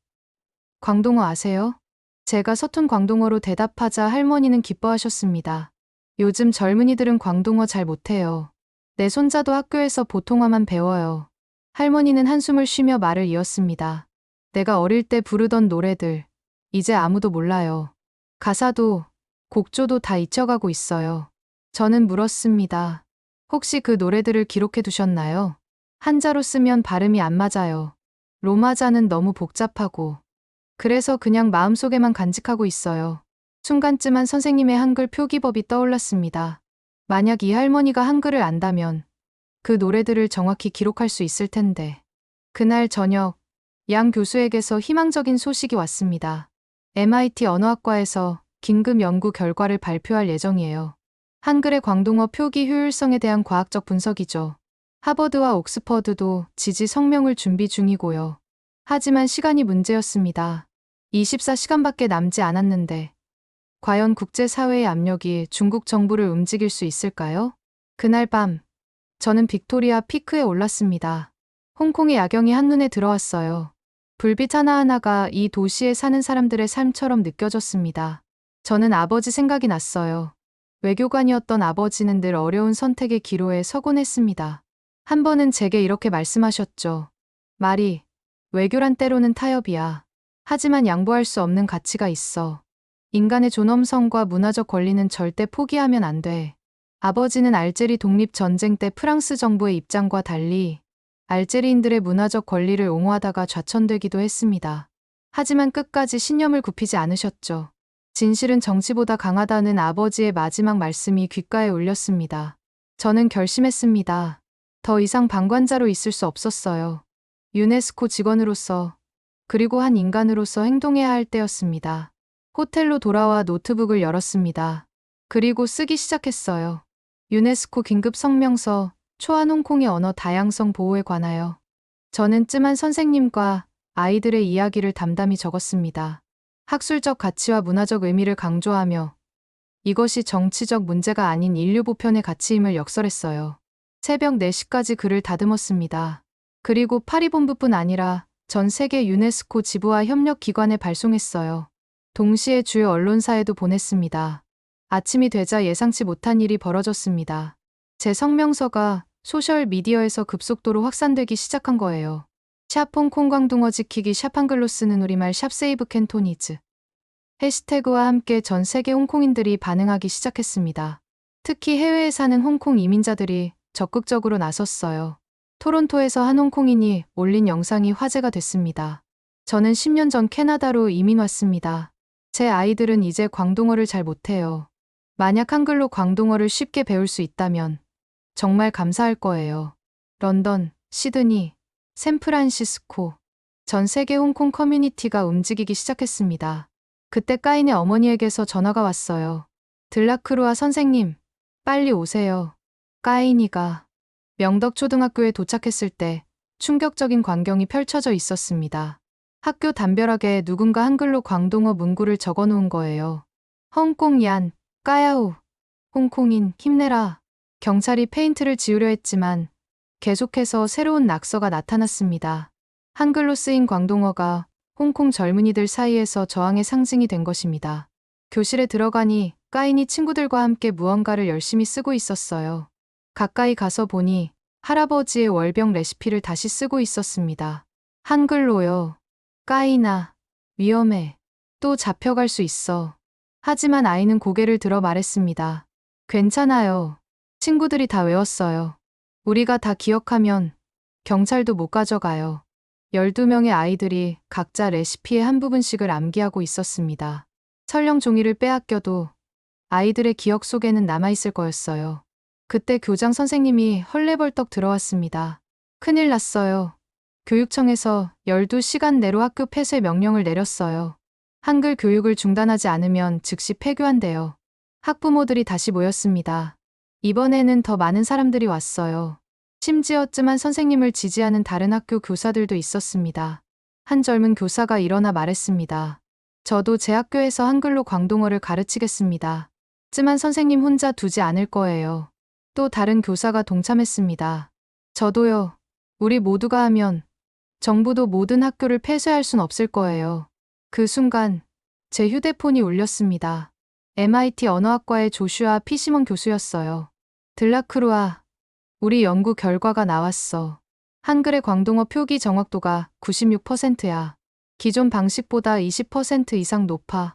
광동어 아세요? 제가 서툰 광동어로 대답하자 할머니는 기뻐하셨습니다. 요즘 젊은이들은 광동어 잘 못해요. 내 손자도 학교에서 보통어만 배워요. 할머니는 한숨을 쉬며 말을 이었습니다. 내가 어릴 때 부르던 노래들, 이제 아무도 몰라요. 가사도, 곡조도 다 잊혀가고 있어요. 저는 물었습니다. 혹시 그 노래들을 기록해 두셨나요? 한자로 쓰면 발음이 안 맞아요. 로마자는 너무 복잡하고. 그래서 그냥 마음속에만 간직하고 있어요. 순간쯤한 선생님의 한글 표기법이 떠올랐습니다. 만약 이 할머니가 한글을 안다면 그 노래들을 정확히 기록할 수 있을 텐데. 그날 저녁, 양 교수에게서 희망적인 소식이 왔습니다. MIT 언어학과에서 긴급 연구 결과를 발표할 예정이에요. 한글의 광동어 표기 효율성에 대한 과학적 분석이죠. 하버드와 옥스퍼드도 지지 성명을 준비 중이고요. 하지만 시간이 문제였습니다. 24시간밖에 남지 않았는데 과연 국제사회의 압력이 중국 정부를 움직일 수 있을까요? 그날 밤, 저는 빅토리아 피크에 올랐습니다. 홍콩의 야경이 한눈에 들어왔어요. 불빛 하나하나가 이 도시에 사는 사람들의 삶처럼 느껴졌습니다. 저는 아버지 생각이 났어요. 외교관이었던 아버지는 늘 어려운 선택의 기로에 서곤 했습니다. 한 번은 제게 이렇게 말씀하셨죠. 말이, 외교란 때로는 타협이야. 하지만 양보할 수 없는 가치가 있어. 인간의 존엄성과 문화적 권리는 절대 포기하면 안 돼. 아버지는 알제리 독립전쟁 때 프랑스 정부의 입장과 달리 알제리인들의 문화적 권리를 옹호하다가 좌천되기도 했습니다. 하지만 끝까지 신념을 굽히지 않으셨죠. 진실은 정치보다 강하다는 아버지의 마지막 말씀이 귓가에 울렸습니다. 저는 결심했습니다. 더 이상 방관자로 있을 수 없었어요. 유네스코 직원으로서, 그리고 한 인간으로서 행동해야 할 때였습니다. 호텔로 돌아와 노트북을 열었습니다. 그리고 쓰기 시작했어요. 유네스코 긴급 성명서, 초안 홍콩의 언어 다양성 보호에 관하여. 저는 쯤한 선생님과 아이들의 이야기를 담담히 적었습니다. 학술적 가치와 문화적 의미를 강조하며 이것이 정치적 문제가 아닌 인류 보편의 가치임을 역설했어요. 새벽 4시까지 글을 다듬었습니다. 그리고 파리본부뿐 아니라 전 세계 유네스코 지부와 협력기관에 발송했어요. 동시에 주요 언론사에도 보냈습니다. 아침이 되자 예상치 못한 일이 벌어졌습니다. 제 성명서가 소셜미디어에서 급속도로 확산되기 시작한 거예요. 샵 홍콩 광둥어 지키기 샵 한글로 쓰는 우리말 샵 세이브 캔토니즈 해시태그와 함께 전 세계 홍콩인들이 반응하기 시작했습니다. 특히 해외에 사는 홍콩 이민자들이 적극적으로 나섰어요. 토론토에서 한 홍콩인이 올린 영상이 화제가 됐습니다. 저는 10년 전 캐나다로 이민 왔습니다. 제 아이들은 이제 광동어를 잘 못해요. 만약 한글로 광동어를 쉽게 배울 수 있다면 정말 감사할 거예요. 런던, 시드니, 샌프란시스코, 전 세계 홍콩 커뮤니티가 움직이기 시작했습니다. 그때 까인의 어머니에게서 전화가 왔어요. 들라크루아 선생님, 빨리 오세요. 까인이가 명덕초등학교에 도착했을 때 충격적인 광경이 펼쳐져 있었습니다. 학교 담벼락에 누군가 한글로 광동어 문구를 적어 놓은 거예요. 헝콩얀, 까야우, 홍콩인, 힘내라. 경찰이 페인트를 지우려 했지만 계속해서 새로운 낙서가 나타났습니다. 한글로 쓰인 광동어가 홍콩 젊은이들 사이에서 저항의 상징이 된 것입니다. 교실에 들어가니 까인이 친구들과 함께 무언가를 열심히 쓰고 있었어요. 가까이 가서 보니 할아버지의 월병 레시피를 다시 쓰고 있었습니다. 한글로요. 까인아, 위험해. 또 잡혀갈 수 있어. 하지만 아이는 고개를 들어 말했습니다. 괜찮아요. 친구들이 다 외웠어요. 우리가 다 기억하면 경찰도 못 가져가요. 12명의 아이들이 각자 레시피의 한 부분씩을 암기하고 있었습니다. 설령 종이를 빼앗겨도 아이들의 기억 속에는 남아있을 거였어요. 그때 교장 선생님이 헐레벌떡 들어왔습니다. 큰일 났어요. 교육청에서 12시간 내로 학교 폐쇄 명령을 내렸어요. 한글 교육을 중단하지 않으면 즉시 폐교한대요. 학부모들이 다시 모였습니다. 이번에는 더 많은 사람들이 왔어요. 심지어 쯤한 선생님을 지지하는 다른 학교 교사들도 있었습니다. 한 젊은 교사가 일어나 말했습니다. 저도 제 학교에서 한글로 광동어를 가르치겠습니다. 쯤한 선생님 혼자 두지 않을 거예요. 또 다른 교사가 동참했습니다. 저도요. 우리 모두가 하면 정부도 모든 학교를 폐쇄할 순 없을 거예요. 그 순간 제 휴대폰이 울렸습니다. MIT 언어학과의 조슈아 피시먼 교수였어요. 들라크루아, 우리 연구 결과가 나왔어. 한글의 광동어 표기 정확도가 96%야. 기존 방식보다 20% 이상 높아.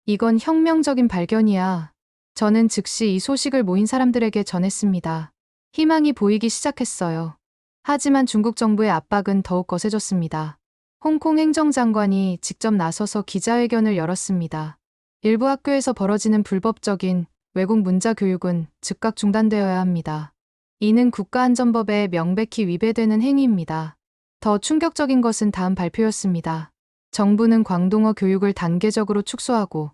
이건 혁명적인 발견이야. 저는 즉시 이 소식을 모인 사람들에게 전했습니다. 희망이 보이기 시작했어요. 하지만 중국 정부의 압박은 더욱 거세졌습니다. 홍콩 행정장관이 직접 나서서 기자회견을 열었습니다. 일부 학교에서 벌어지는 불법적인 외국 문자 교육은 즉각 중단되어야 합니다. 이는 국가안전법에 명백히 위배되는 행위입니다. 더 충격적인 것은 다음 발표였습니다. 정부는 광동어 교육을 단계적으로 축소하고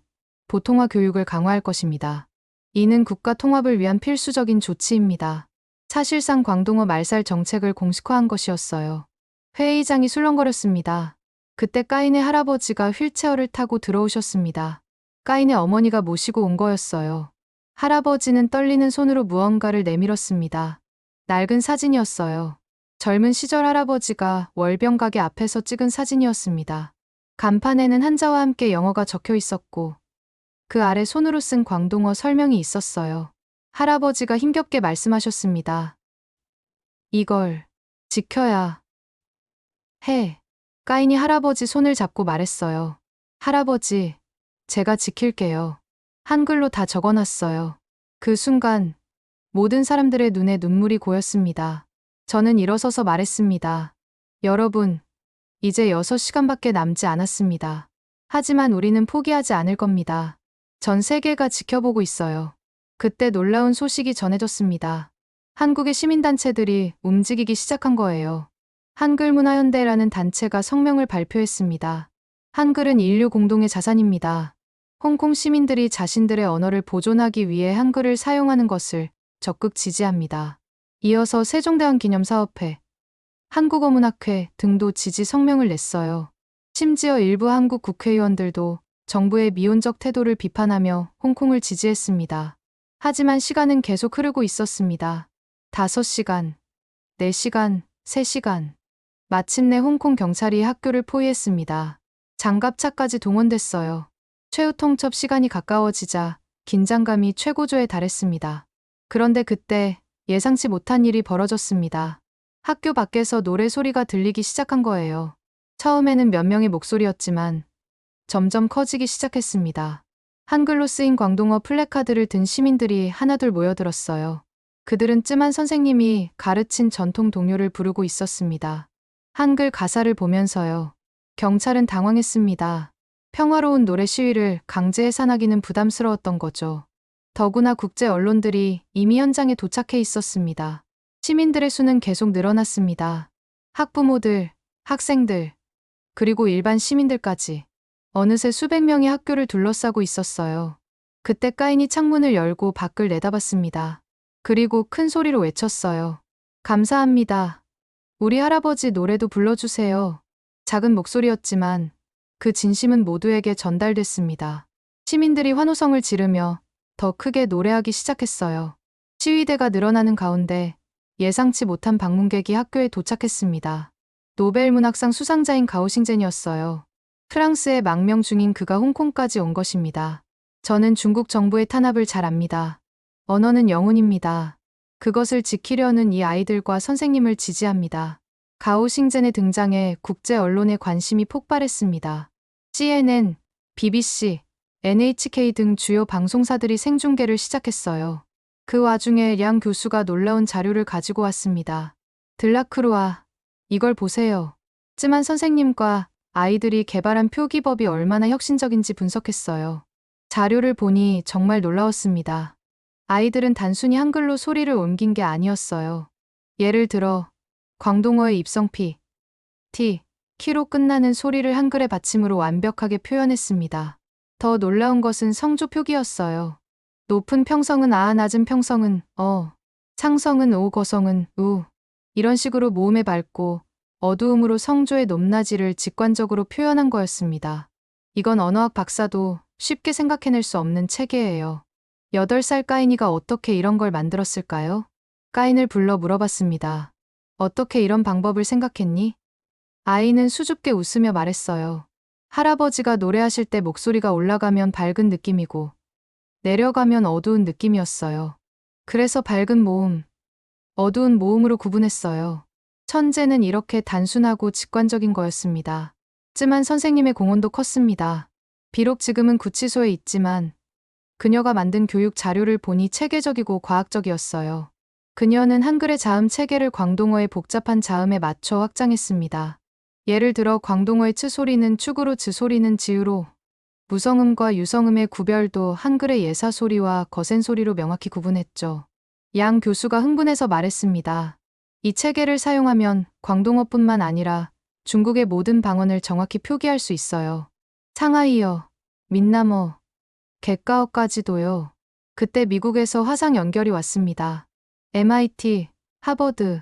보통화 교육을 강화할 것입니다. 이는 국가 통합을 위한 필수적인 조치입니다. 사실상 광동어 말살 정책을 공식화한 것이었어요. 회의장이 술렁거렸습니다. 그때 까인의 할아버지가 휠체어를 타고 들어오셨습니다. 까인의 어머니가 모시고 온 거였어요. 할아버지는 떨리는 손으로 무언가를 내밀었습니다. 낡은 사진이었어요. 젊은 시절 할아버지가 월병 가게 앞에서 찍은 사진이었습니다. 간판에는 한자와 함께 영어가 적혀 있었고 그 아래 손으로 쓴 광동어 설명이 있었어요. 할아버지가 힘겹게 말씀하셨습니다. 이걸 지켜야 해. 까인이 할아버지 손을 잡고 말했어요. 할아버지, 제가 지킬게요. 한글로 다 적어놨어요. 그 순간 모든 사람들의 눈에 눈물이 고였습니다. 저는 일어서서 말했습니다. 여러분, 이제 6시간밖에 남지 않았습니다. 하지만 우리는 포기하지 않을 겁니다. 전 세계가 지켜보고 있어요. 그때 놀라운 소식이 전해졌습니다. 한국의 시민단체들이 움직이기 시작한 거예요. 한글문화연대라는 단체가 성명을 발표했습니다. 한글은 인류 공동의 자산입니다. 홍콩 시민들이 자신들의 언어를 보존하기 위해 한글을 사용하는 것을 적극 지지합니다. 이어서 세종대왕 기념사업회, 한국어문학회 등도 지지 성명을 냈어요. 심지어 일부 한국 국회의원들도 정부의 미온적 태도를 비판하며 홍콩을 지지했습니다. 하지만 시간은 계속 흐르고 있었습니다. 5시간, 4시간, 3시간. 마침내 홍콩 경찰이 학교를 포위했습니다. 장갑차까지 동원됐어요. 최후 통첩 시간이 가까워지자 긴장감이 최고조에 달했습니다. 그런데 그때 예상치 못한 일이 벌어졌습니다. 학교 밖에서 노래 소리가 들리기 시작한 거예요. 처음에는 몇 명의 목소리였지만 점점 커지기 시작했습니다. 한글로 쓰인 광동어 플래카드를 든 시민들이 하나둘 모여들었어요. 그들은 쯤한 선생님이 가르친 전통 동요를 부르고 있었습니다. 한글 가사를 보면서요. 경찰은 당황했습니다. 평화로운 노래 시위를 강제 해산하기는 부담스러웠던 거죠. 더구나 국제 언론들이 이미 현장에 도착해 있었습니다. 시민들의 수는 계속 늘어났습니다. 학부모들, 학생들, 그리고 일반 시민들까지. 어느새 수백 명이 학교를 둘러싸고 있었어요. 그때 까인이 창문을 열고 밖을 내다봤습니다. 그리고 큰 소리로 외쳤어요. 감사합니다. 우리 할아버지 노래도 불러주세요. 작은 목소리였지만 그 진심은 모두에게 전달됐습니다. 시민들이 환호성을 지르며 더 크게 노래하기 시작했어요. 시위대가 늘어나는 가운데 예상치 못한 방문객이 학교에 도착했습니다. 노벨 문학상 수상자인 가오싱젠이었어요. 프랑스의 망명 중인 그가 홍콩까지 온 것입니다. 저는 중국 정부의 탄압을 잘 압니다. 언어는 영혼입니다. 그것을 지키려는 이 아이들과 선생님을 지지합니다. 가오싱젠의 등장에 국제 언론의 관심이 폭발했습니다. CNN, BBC, NHK 등 주요 방송사들이 생중계를 시작했어요. 그 와중에 양 교수가 놀라운 자료를 가지고 왔습니다. 들라크루아, 이걸 보세요. 쯤한 선생님과 아이들이 개발한 표기법이 얼마나 혁신적인지 분석했어요. 자료를 보니 정말 놀라웠습니다. 아이들은 단순히 한글로 소리를 옮긴 게 아니었어요. 예를 들어 광동어의 입성 피, 티, 키로 끝나는 소리를 한글의 받침으로 완벽하게 표현했습니다. 더 놀라운 것은 성조 표기였어요. 높은 평성은 아, 낮은 평성은 어, 창성은 오, 거성은 우. 이런 식으로 모음에 밝고 어두움으로 성조의 높낮이를 직관적으로 표현한 거였습니다. 이건 언어학 박사도 쉽게 생각해낼 수 없는 체계예요. 8살 까인이가 어떻게 이런 걸 만들었을까요? 까인을 불러 물어봤습니다. 어떻게 이런 방법을 생각했니? 아이는 수줍게 웃으며 말했어요. 할아버지가 노래하실 때 목소리가 올라가면 밝은 느낌이고 내려가면 어두운 느낌이었어요. 그래서 밝은 모음, 어두운 모음으로 구분했어요. 천재는 이렇게 단순하고 직관적인 거였습니다. 쯤한 선생님의 공헌도 컸습니다. 비록 지금은 구치소에 있지만 그녀가 만든 교육 자료를 보니 체계적이고 과학적이었어요. 그녀는 한글의 자음 체계를 광동어의 복잡한 자음에 맞춰 확장했습니다. 예를 들어 광동어의 츠 소리는 축으로 즈 소리는 지으로 무성음과 유성음의 구별도 한글의 예사 소리와 거센 소리로 명확히 구분했죠. 양 교수가 흥분해서 말했습니다. 이 체계를 사용하면 광동어뿐만 아니라 중국의 모든 방언을 정확히 표기할 수 있어요. 상하이어, 민남어, 객가어까지도요. 그때 미국에서 화상 연결이 왔습니다. MIT, 하버드,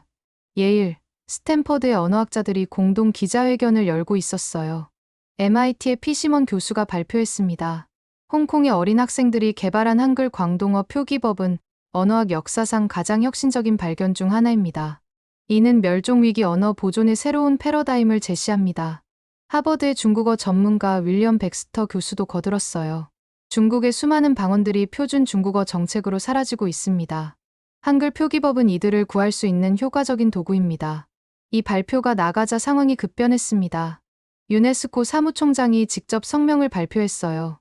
예일, 스탠퍼드의 언어학자들이 공동 기자회견을 열고 있었어요. MIT의 피시먼 교수가 발표했습니다. 홍콩의 어린 학생들이 개발한 한글 광동어 표기법은 언어학 역사상 가장 혁신적인 발견 중 하나입니다. 이는 멸종위기 언어 보존의 새로운 패러다임을 제시합니다. 하버드의 중국어 전문가 윌리엄 백스터 교수도 거들었어요. 중국의 수많은 방언들이 표준 중국어 정책으로 사라지고 있습니다. 한글 표기법은 이들을 구할 수 있는 효과적인 도구입니다. 이 발표가 나가자 상황이 급변했습니다. 유네스코 사무총장이 직접 성명을 발표했어요.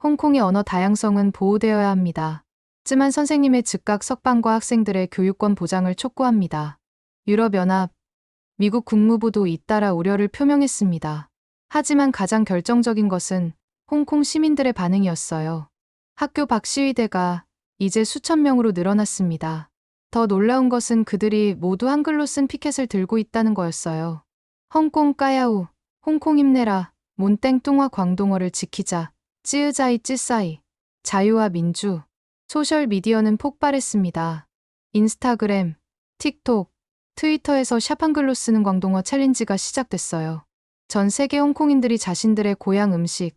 홍콩의 언어 다양성은 보호되어야 합니다. 쯤한 선생님의 즉각 석방과 학생들의 교육권 보장을 촉구합니다. 유럽연합, 미국 국무부도 잇따라 우려를 표명했습니다. 하지만 가장 결정적인 것은 홍콩 시민들의 반응이었어요. 학교 밖 시위대가 이제 수천 명으로 늘어났습니다. 더 놀라운 것은 그들이 모두 한글로 쓴 피켓을 들고 있다는 거였어요. 헝콩 까야우, 홍콩 힘내라, 몬땡뚱화 광동어를 지키자, 찌으자이 찌싸이, 자유와 민주. 소셜미디어는 폭발했습니다. 인스타그램, 틱톡, 트위터에서 샵 한글로 쓰는 광동어 챌린지가 시작됐어요. 전 세계 홍콩인들이 자신들의 고향 음식,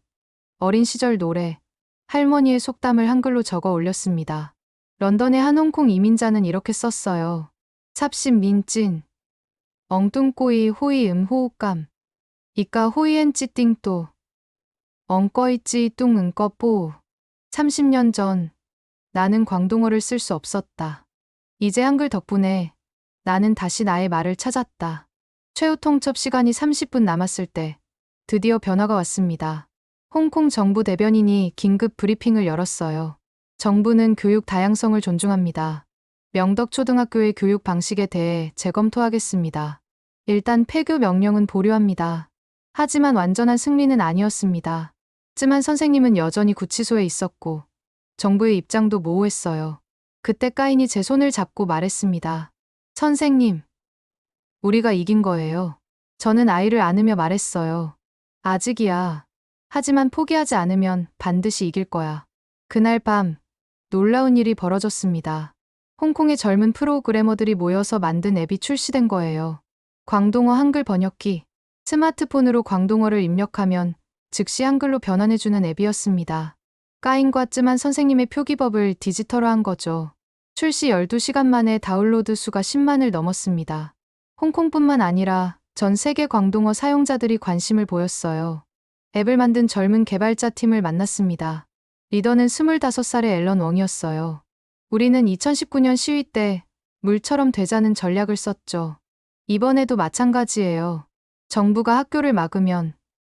어린 시절 노래, 할머니의 속담을 한글로 적어 올렸습니다. 런던의 한 홍콩 이민자는 이렇게 썼어요. 찹신 민찐, 엉뚱꼬이 호이 호흡감, 이까 호이엔 찌띵또, 엉꺼이찌 뚱 은꺼 뽀우. 30년 전 나는 광동어를 쓸 수 없었다. 이제 한글 덕분에 나는 다시 나의 말을 찾았다. 최후 통첩 시간이 30분 남았을 때 드디어 변화가 왔습니다. 홍콩 정부 대변인이 긴급 브리핑을 열었어요. 정부는 교육 다양성을 존중합니다. 명덕 초등학교의 교육 방식에 대해 재검토하겠습니다. 일단 폐교 명령은 보류합니다. 하지만 완전한 승리는 아니었습니다. 쯔만 선생님은 여전히 구치소에 있었고 정부의 입장도 모호했어요. 그때 까인이 제 손을 잡고 말했습니다. 선생님, 우리가 이긴 거예요. 저는 아이를 안으며 말했어요. 아직이야. 하지만 포기하지 않으면 반드시 이길 거야. 그날 밤 놀라운 일이 벌어졌습니다. 홍콩의 젊은 프로그래머들이 모여서 만든 앱이 출시된 거예요. 광동어 한글 번역기. 스마트폰으로 광동어를 입력하면 즉시 한글로 변환해주는 앱이었습니다. 까인과 쯔만 선생님의 표기법을 디지털화한 거죠. 출시 12시간 만에 다운로드 수가 10만을 넘었습니다. 홍콩뿐만 아니라 전 세계 광동어 사용자들이 관심을 보였어요. 앱을 만든 젊은 개발자 팀을 만났습니다. 리더는 25살의 앨런 웡이었어요. 우리는 2019년 시위 때 물처럼 되자는 전략을 썼죠. 이번에도 마찬가지예요. 정부가 학교를 막으면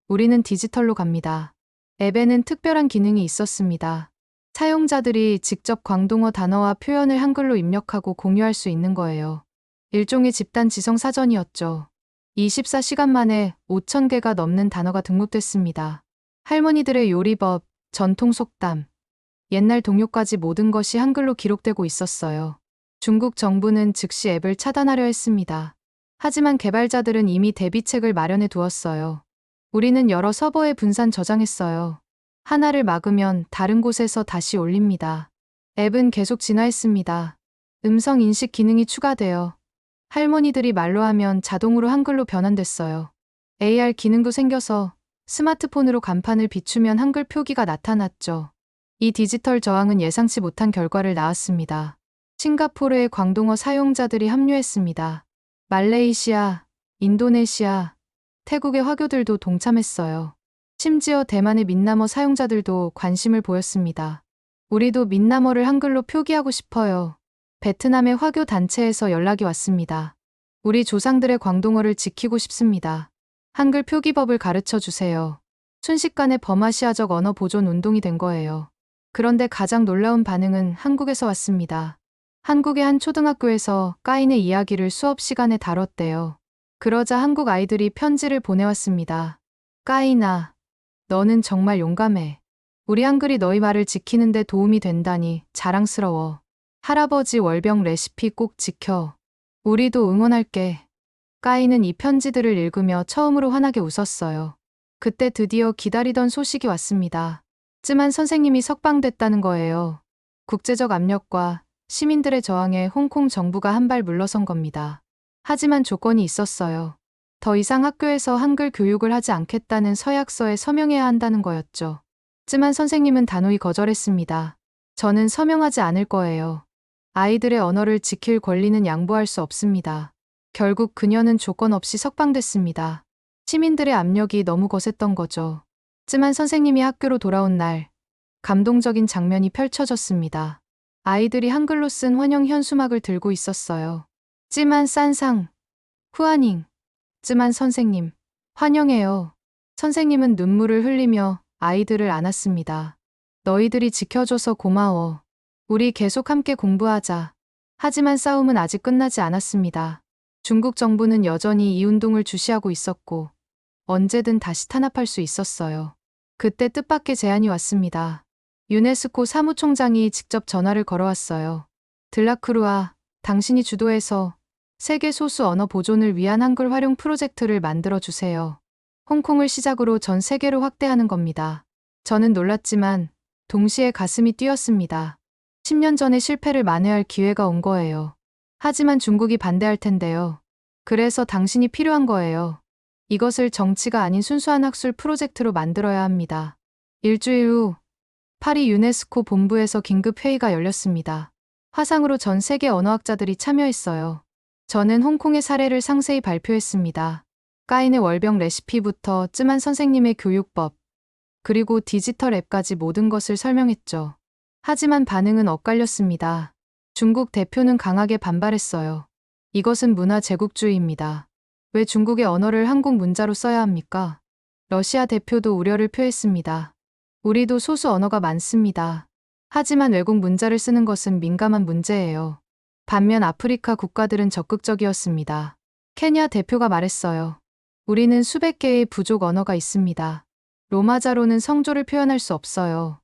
우리는 디지털로 갑니다. 앱에는 특별한 기능이 있었습니다. 사용자들이 직접 광동어 단어와 표현을 한글로 입력하고 공유할 수 있는 거예요. 일종의 집단 지성 사전이었죠. 24시간 만에 5,000개가 넘는 단어가 등록됐습니다. 할머니들의 요리법, 전통 속담, 옛날 동요까지 모든 것이 한글로 기록되고 있었어요. 중국 정부는 즉시 앱을 차단하려 했습니다. 하지만 개발자들은 이미 대비책을 마련해 두었어요. 우리는 여러 서버에 분산 저장했어요. 하나를 막으면 다른 곳에서 다시 올립니다. 앱은 계속 진화했습니다. 음성 인식 기능이 추가되어 할머니들이 말로 하면 자동으로 한글로 변환됐어요. AR 기능도 생겨서 스마트폰으로 간판을 비추면 한글 표기가 나타났죠. 이 디지털 저항은 예상치 못한 결과를 낳았습니다. 싱가포르의 광동어 사용자들이 합류했습니다. 말레이시아, 인도네시아, 태국의 화교들도 동참했어요. 심지어 대만의 민남어 사용자들도 관심을 보였습니다. 우리도 민남어를 한글로 표기하고 싶어요. 베트남의 화교 단체에서 연락이 왔습니다. 우리 조상들의 광동어를 지키고 싶습니다. 한글 표기법을 가르쳐 주세요. 순식간에 범아시아적 언어 보존 운동이 된 거예요. 그런데 가장 놀라운 반응은 한국에서 왔습니다. 한국의 한 초등학교에서 까인의 이야기를 수업 시간에 다뤘대요. 그러자 한국 아이들이 편지를 보내왔습니다. 까인아, 너는 정말 용감해. 우리 한글이 너희 말을 지키는 데 도움이 된다니 자랑스러워. 할아버지 월병 레시피 꼭 지켜. 우리도 응원할게. 까인은 이 편지들을 읽으며 처음으로 환하게 웃었어요. 그때 드디어 기다리던 소식이 왔습니다. 쯔만 선생님이 석방됐다는 거예요. 국제적 압력과 시민들의 저항에 홍콩 정부가 한 발 물러선 겁니다. 하지만 조건이 있었어요. 더 이상 학교에서 한글 교육을 하지 않겠다는 서약서에 서명해야 한다는 거였죠. 쯔만 선생님은 단호히 거절했습니다. 저는 서명하지 않을 거예요. 아이들의 언어를 지킬 권리는 양보할 수 없습니다. 결국 그녀는 조건 없이 석방됐습니다. 시민들의 압력이 너무 거셌던 거죠. 쯔만 선생님이 학교로 돌아온 날, 감동적인 장면이 펼쳐졌습니다. 아이들이 한글로 쓴 환영 현수막을 들고 있었어요. 쯔만 싼상, 후아닝, 쯔만 선생님, 환영해요. 선생님은 눈물을 흘리며 아이들을 안았습니다. 너희들이 지켜줘서 고마워. 우리 계속 함께 공부하자. 하지만 싸움은 아직 끝나지 않았습니다. 중국 정부는 여전히 이 운동을 주시하고 있었고 언제든 다시 탄압할 수 있었어요. 그때 뜻밖의 제안이 왔습니다. 유네스코 사무총장이 직접 전화를 걸어왔어요. 들라크루아, 당신이 주도해서 세계 소수 언어 보존을 위한 한글 활용 프로젝트를 만들어 주세요. 홍콩을 시작으로 전 세계로 확대하는 겁니다. 저는 놀랐지만 동시에 가슴이 뛰었습니다. 10년 전의 실패를 만회할 기회가 온 거예요. 하지만 중국이 반대할 텐데요. 그래서 당신이 필요한 거예요. 이것을 정치가 아닌 순수한 학술 프로젝트로 만들어야 합니다. 일주일 후 파리 유네스코 본부에서 긴급 회의가 열렸습니다. 화상으로 전 세계 언어학자들이 참여했어요. 저는 홍콩의 사례를 상세히 발표했습니다. 까인의 월병 레시피부터 쯔만 선생님의 교육법, 그리고 디지털 앱까지 모든 것을 설명했죠. 하지만 반응은 엇갈렸습니다. 중국 대표는 강하게 반발했어요. 이것은 문화 제국주의입니다. 왜 중국의 언어를 한국 문자로 써야 합니까? 러시아 대표도 우려를 표했습니다. 우리도 소수 언어가 많습니다. 하지만 외국 문자를 쓰는 것은 민감한 문제예요. 반면 아프리카 국가들은 적극적이었습니다. 케냐 대표가 말했어요. 우리는 수백 개의 부족 언어가 있습니다. 로마자로는 성조를 표현할 수 없어요.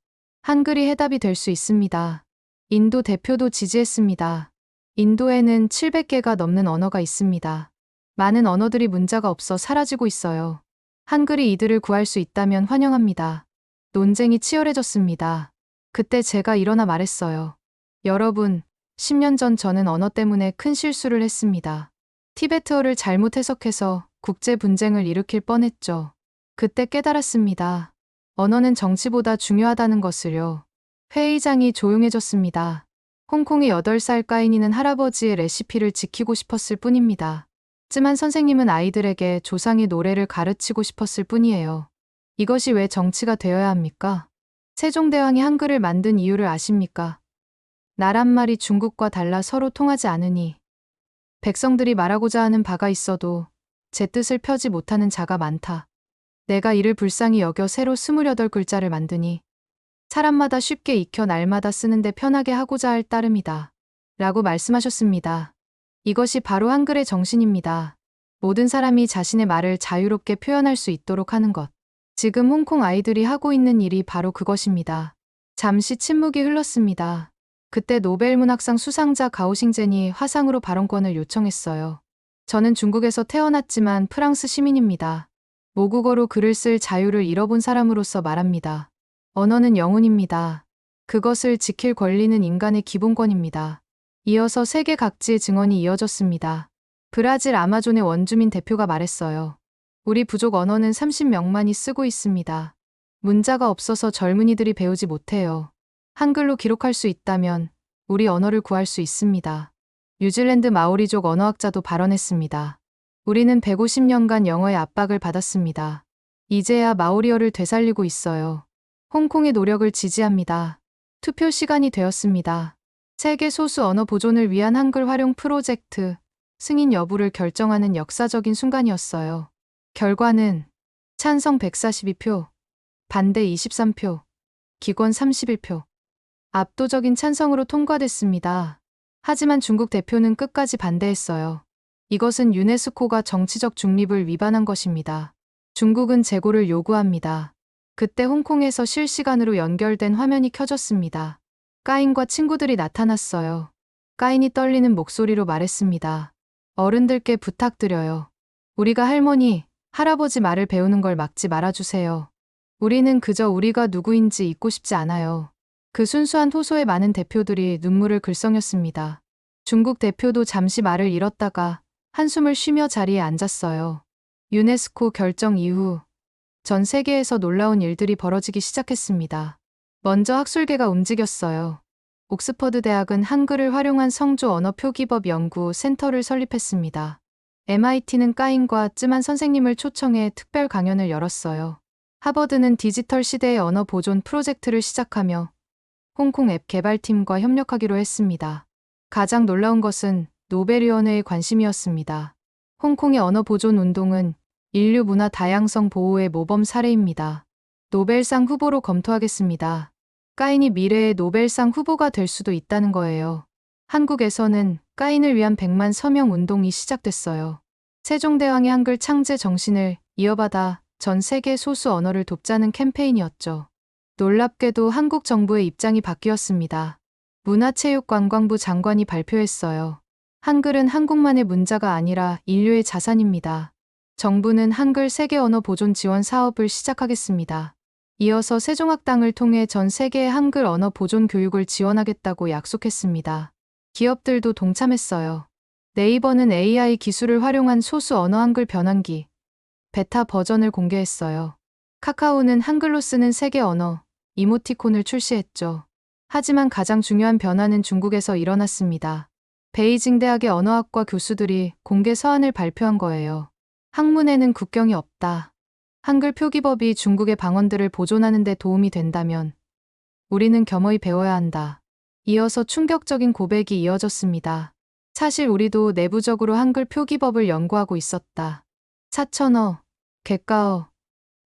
한글이 해답이 될 수 있습니다. 인도 대표도 지지했습니다. 인도에는 700개가 넘는 언어가 있습니다. 많은 언어들이 문자가 없어 사라지고 있어요. 한글이 이들을 구할 수 있다면 환영합니다. 논쟁이 치열해졌습니다. 그때 제가 일어나 말했어요. 여러분, 10년 전 저는 언어 때문에 큰 실수를 했습니다. 티베트어를 잘못 해석해서 국제 분쟁을 일으킬 뻔했죠. 그때 깨달았습니다. 언어는 정치보다 중요하다는 것을요. 회의장이 조용해졌습니다. 홍콩의 8살 까인이는 할아버지의 레시피를 지키고 싶었을 뿐입니다. 쯔만 선생님은 아이들에게 조상의 노래를 가르치고 싶었을 뿐이에요. 이것이 왜 정치가 되어야 합니까? 세종대왕이 한글을 만든 이유를 아십니까? 나란 말이 중국과 달라 서로 통하지 않으니 백성들이 말하고자 하는 바가 있어도 제 뜻을 펴지 못하는 자가 많다. 내가 이를 불쌍히 여겨 새로 28글자를 만드니 사람마다 쉽게 익혀 날마다 쓰는데 편하게 하고자 할 따름이다. 라고 말씀하셨습니다. 이것이 바로 한글의 정신입니다. 모든 사람이 자신의 말을 자유롭게 표현할 수 있도록 하는 것. 지금 홍콩 아이들이 하고 있는 일이 바로 그것입니다. 잠시 침묵이 흘렀습니다. 그때 노벨문학상 수상자 가오싱젠이 화상으로 발언권을 요청했어요. 저는 중국에서 태어났지만 프랑스 시민입니다. 모국어로 글을 쓸 자유를 잃어본 사람으로서 말합니다. 언어는 영혼입니다. 그것을 지킬 권리는 인간의 기본권입니다. 이어서 세계 각지의 증언이 이어졌습니다. 브라질 아마존의 원주민 대표가 말했어요. 우리 부족 언어는 30명만이 쓰고 있습니다. 문자가 없어서 젊은이들이 배우지 못해요. 한글로 기록할 수 있다면 우리 언어를 구할 수 있습니다. 뉴질랜드 마오리족 언어학자도 발언했습니다. 우리는 150년간 영어의 압박을 받았습니다. 이제야 마오리어를 되살리고 있어요. 홍콩의 노력을 지지합니다. 투표 시간이 되었습니다. 세계 소수 언어 보존을 위한 한글 활용 프로젝트 승인 여부를 결정하는 역사적인 순간이었어요. 결과는 찬성 142표, 반대 23표, 기권 31표. 압도적인 찬성으로 통과됐습니다. 하지만 중국 대표는 끝까지 반대했어요. 이것은 유네스코가 정치적 중립을 위반한 것입니다. 중국은 재고를 요구합니다. 그때 홍콩에서 실시간으로 연결된 화면이 켜졌습니다. 까인과 친구들이 나타났어요. 까인이 떨리는 목소리로 말했습니다. 어른들께 부탁드려요. 우리가 할머니, 할아버지 말을 배우는 걸 막지 말아주세요. 우리는 그저 우리가 누구인지 잊고 싶지 않아요. 그 순수한 호소에 많은 대표들이 눈물을 글썽였습니다. 중국 대표도 잠시 말을 잃었다가 한숨을 쉬며 자리에 앉았어요. 유네스코 결정 이후 전 세계에서 놀라운 일들이 벌어지기 시작했습니다. 먼저 학술계가 움직였어요. 옥스퍼드 대학은 한글을 활용한 성조 언어 표기법 연구 센터를 설립했습니다. MIT는 까인과 쯔만 선생님을 초청해 특별 강연을 열었어요. 하버드는 디지털 시대의 언어 보존 프로젝트를 시작하며 홍콩 앱 개발팀과 협력하기로 했습니다. 가장 놀라운 것은 노벨위원회의 관심이었습니다. 홍콩의 언어 보존 운동은 인류 문화 다양성 보호의 모범 사례입니다. 노벨상 후보로 검토하겠습니다. 까인이 미래의 노벨상 후보가 될 수도 있다는 거예요. 한국에서는 까인을 위한 100만 서명 운동이 시작됐어요. 세종대왕의 한글 창제 정신을 이어받아 전 세계 소수 언어를 돕자는 캠페인이었죠. 놀랍게도 한국 정부의 입장이 바뀌었습니다. 문화체육관광부 장관이 발표했어요. 한글은 한국만의 문자가 아니라 인류의 자산입니다. 정부는 한글 세계 언어 보존 지원 사업을 시작하겠습니다. 이어서 세종학당을 통해 전 세계의 한글 언어 보존 교육을 지원하겠다고 약속했습니다. 기업들도 동참했어요. 네이버는 AI 기술을 활용한 소수 언어 한글 변환기, 베타 버전을 공개했어요. 카카오는 한글로 쓰는 세계 언어, 이모티콘을 출시했죠. 하지만 가장 중요한 변화는 중국에서 일어났습니다. 베이징 대학의 언어학과 교수들이 공개 서한을 발표한 거예요. 학문에는 국경이 없다. 한글 표기법이 중국의 방언들을 보존하는 데 도움이 된다면 우리는 겸허히 배워야 한다. 이어서 충격적인 고백이 이어졌습니다. 사실 우리도 내부적으로 한글 표기법을 연구하고 있었다. 사천어, 객가어,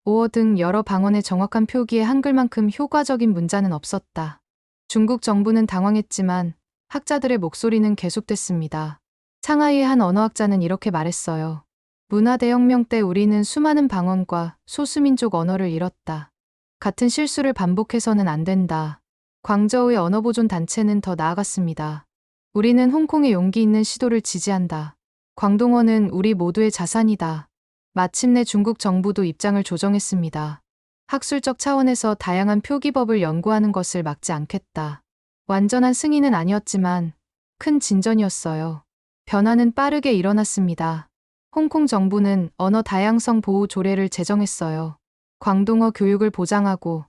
오어 등 여러 방언의 정확한 표기에 한글만큼 효과적인 문자는 없었다. 중국 정부는 당황했지만 학자들의 목소리는 계속됐습니다. 상하이의 한 언어학자는 이렇게 말했어요. 문화대혁명 때 우리는 수많은 방언과 소수민족 언어를 잃었다. 같은 실수를 반복해서는 안 된다. 광저우의 언어보존 단체는 더 나아갔습니다. 우리는 홍콩의 용기 있는 시도를 지지한다. 광동어는 우리 모두의 자산이다. 마침내 중국 정부도 입장을 조정했습니다. 학술적 차원에서 다양한 표기법을 연구하는 것을 막지 않겠다. 완전한 승인은 아니었지만 큰 진전이었어요. 변화는 빠르게 일어났습니다. 홍콩 정부는 언어 다양성 보호 조례를 제정했어요. 광동어 교육을 보장하고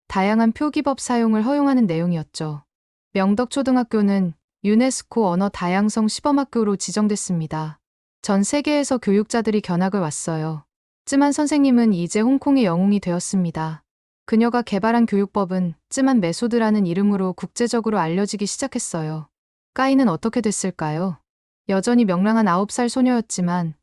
다양한 표기법 사용을 허용하는 내용이었죠. 명덕초등학교는 유네스코 언어 다양성 시범학교로 지정됐습니다. 전 세계에서 교육자들이 견학을 왔어요. 쯔만 선생님은 이제 홍콩의 영웅이 되었습니다. 그녀가 개발한 교육법은 쯔만 메소드라는 이름으로 국제적으로 알려지기 시작했어요. 까이는 어떻게 됐을까요? 여전히 명랑한 9살 소녀였지만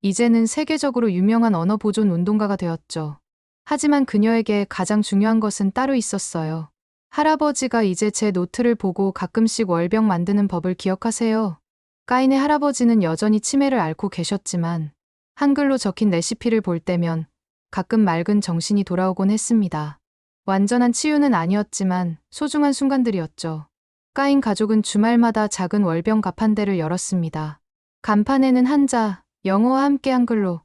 이제는 세계적으로 유명한 언어 보존 운동가가 되었죠. 하지만 그녀에게 가장 중요한 것은 따로 있었어요. 할아버지가 이제 제 노트를 보고 가끔씩 월병 만드는 법을 기억하세요. 까인의 할아버지는 여전히 치매를 앓고 계셨지만 한글로 적힌 레시피를 볼 때면 가끔 맑은 정신이 돌아오곤 했습니다. 완전한 치유는 아니었지만 소중한 순간들이었죠. 까인 가족은 주말마다 작은 월병 가판대를 열었습니다. 간판에는 한자, 영어와 함께 한글로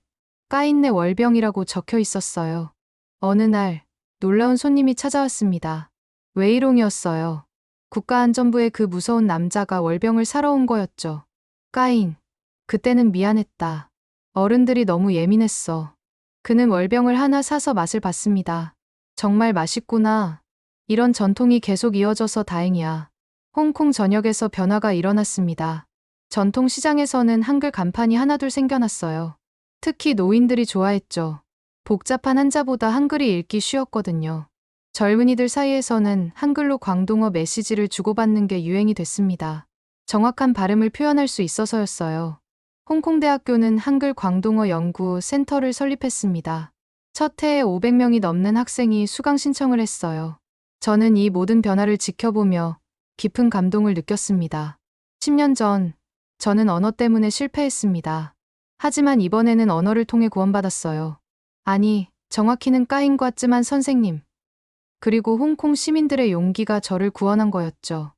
까인네 월병이라고 적혀 있었어요. 어느 날 놀라운 손님이 찾아왔습니다. 웨이롱이었어요. 국가안전부의 그 무서운 남자가 월병을 사러 온 거였죠. 까인, 그때는 미안했다. 어른들이 너무 예민했어. 그는 월병을 하나 사서 맛을 봤습니다. 정말 맛있구나. 이런 전통이 계속 이어져서 다행이야. 홍콩 전역에서 변화가 일어났습니다. 전통 시장에서는 한글 간판이 하나둘 생겨났어요. 특히 노인들이 좋아했죠. 복잡한 한자보다 한글이 읽기 쉬웠거든요. 젊은이들 사이에서는 한글로 광동어 메시지를 주고받는 게 유행이 됐습니다. 정확한 발음을 표현할 수 있어서였어요. 홍콩대학교는 한글 광동어 연구 센터를 설립했습니다. 첫 해에 500명이 넘는 학생이 수강 신청을 했어요. 저는 이 모든 변화를 지켜보며 깊은 감동을 느꼈습니다. 10년 전, 저는 언어 때문에 실패했습니다. 하지만 이번에는 언어를 통해 구원받았어요. 아니, 정확히는 까인과 쯔만 선생님, 그리고 홍콩 시민들의 용기가 저를 구원한 거였죠.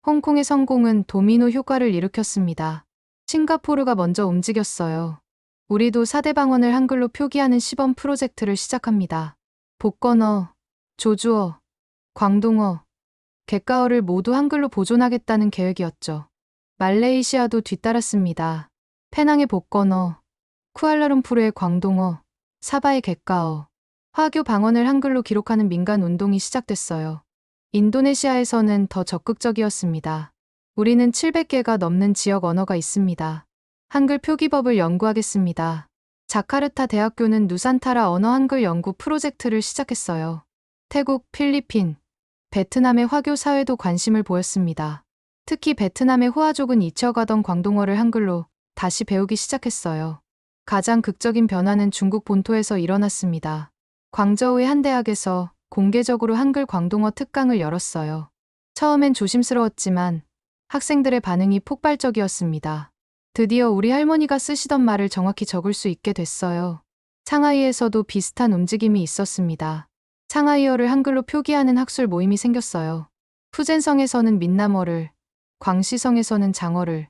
홍콩의 성공은 도미노 효과를 일으켰습니다. 싱가포르가 먼저 움직였어요. 우리도 4대 방언을 한글로 표기하는 시범 프로젝트를 시작합니다. 복건어, 조주어, 광동어, 객가어를 모두 한글로 보존하겠다는 계획이었죠. 말레이시아도 뒤따랐습니다. 페낭의 복건어, 쿠알라룸푸르의 광동어, 사바의 객가어, 화교 방언을 한글로 기록하는 민간 운동이 시작됐어요. 인도네시아에서는 더 적극적이었습니다. 우리는 700개가 넘는 지역 언어가 있습니다. 한글 표기법을 연구하겠습니다. 자카르타 대학교는 누산타라 언어 한글 연구 프로젝트를 시작했어요. 태국, 필리핀, 베트남의 화교 사회도 관심을 보였습니다. 특히 베트남의 호아족은 잊혀가던 광동어를 한글로 다시 배우기 시작했어요. 가장 극적인 변화는 중국 본토에서 일어났습니다. 광저우의 한 대학에서 공개적으로 한글 광동어 특강을 열었어요. 처음엔 조심스러웠지만 학생들의 반응이 폭발적이었습니다. 드디어 우리 할머니가 쓰시던 말을 정확히 적을 수 있게 됐어요. 상하이에서도 비슷한 움직임이 있었습니다. 상하이어를 한글로 표기하는 학술 모임이 생겼어요. 푸젠성에서는 민남어를, 광시성에서는 장어를,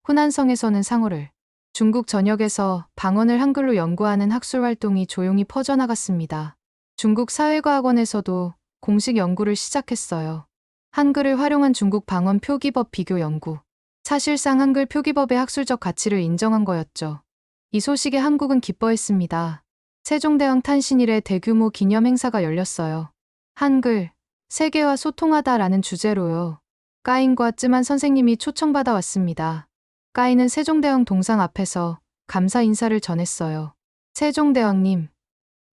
후난성에서는 상어를, 중국 전역에서 방언을 한글로 연구하는 학술 활동이 조용히 퍼져나갔습니다. 중국 사회과학원에서도 공식 연구를 시작했어요. 한글을 활용한 중국 방언 표기법 비교 연구. 사실상 한글 표기법의 학술적 가치를 인정한 거였죠. 이 소식에 한국은 기뻐했습니다. 세종대왕 탄신 이래 대규모 기념 행사가 열렸어요. 한글, 세계와 소통하다라는 주제로요. 까인과 쯤한 선생님이 초청받아 왔습니다. 까인은 세종대왕 동상 앞에서 감사 인사를 전했어요. 세종대왕님,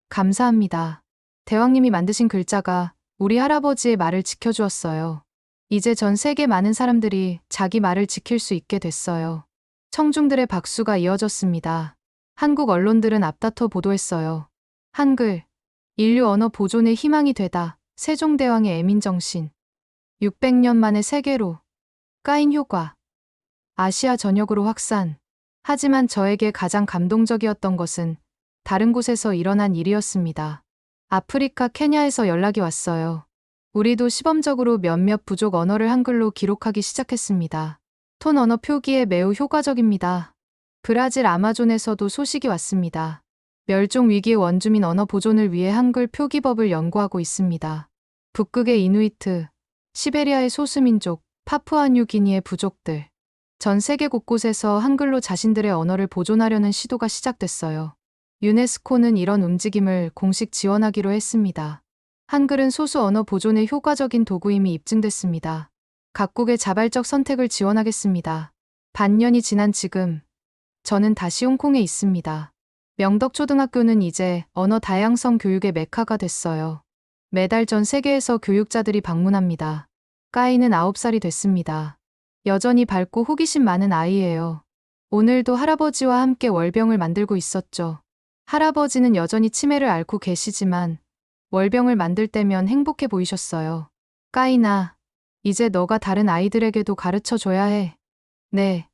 감사합니다. 대왕님이 만드신 글자가 우리 할아버지의 말을 지켜주었어요. 이제 전 세계 많은 사람들이 자기 말을 지킬 수 있게 됐어요. 청중들의 박수가 이어졌습니다. 한국 언론들은 앞다퉈 보도했어요. 한글, 인류 언어 보존의 희망이 되다. 세종대왕의 애민정신. 600년 만에 세계로. 까인 효과. 아시아 전역으로 확산. 하지만 저에게 가장 감동적이었던 것은 다른 곳에서 일어난 일이었습니다. 아프리카 케냐에서 연락이 왔어요. 우리도 시범적으로 몇몇 부족 언어를 한글로 기록하기 시작했습니다. 톤 언어 표기에 매우 효과적입니다. 브라질 아마존에서도 소식이 왔습니다. 멸종 위기의 원주민 언어 보존을 위해 한글 표기법을 연구하고 있습니다. 북극의 이누이트, 시베리아의 소수민족, 파푸아뉴기니의 부족들. 전 세계 곳곳에서 한글로 자신들의 언어를 보존하려는 시도가 시작됐어요. 유네스코는 이런 움직임을 공식 지원하기로 했습니다. 한글은 소수 언어 보존에 효과적인 도구임이 입증됐습니다. 각국의 자발적 선택을 지원하겠습니다. 반년이 지난 지금, 저는 다시 홍콩에 있습니다. 명덕초등학교는 이제 언어 다양성 교육의 메카가 됐어요. 매달 전 세계에서 교육자들이 방문합니다. 까이는 9살이 됐습니다. 여전히 밝고 호기심 많은 아이예요. 오늘도 할아버지와 함께 월병을 만들고 있었죠. 할아버지는 여전히 치매를 앓고 계시지만 월병을 만들 때면 행복해 보이셨어요. 까이나, 이제 너가 다른 아이들에게도 가르쳐 줘야 해. 네.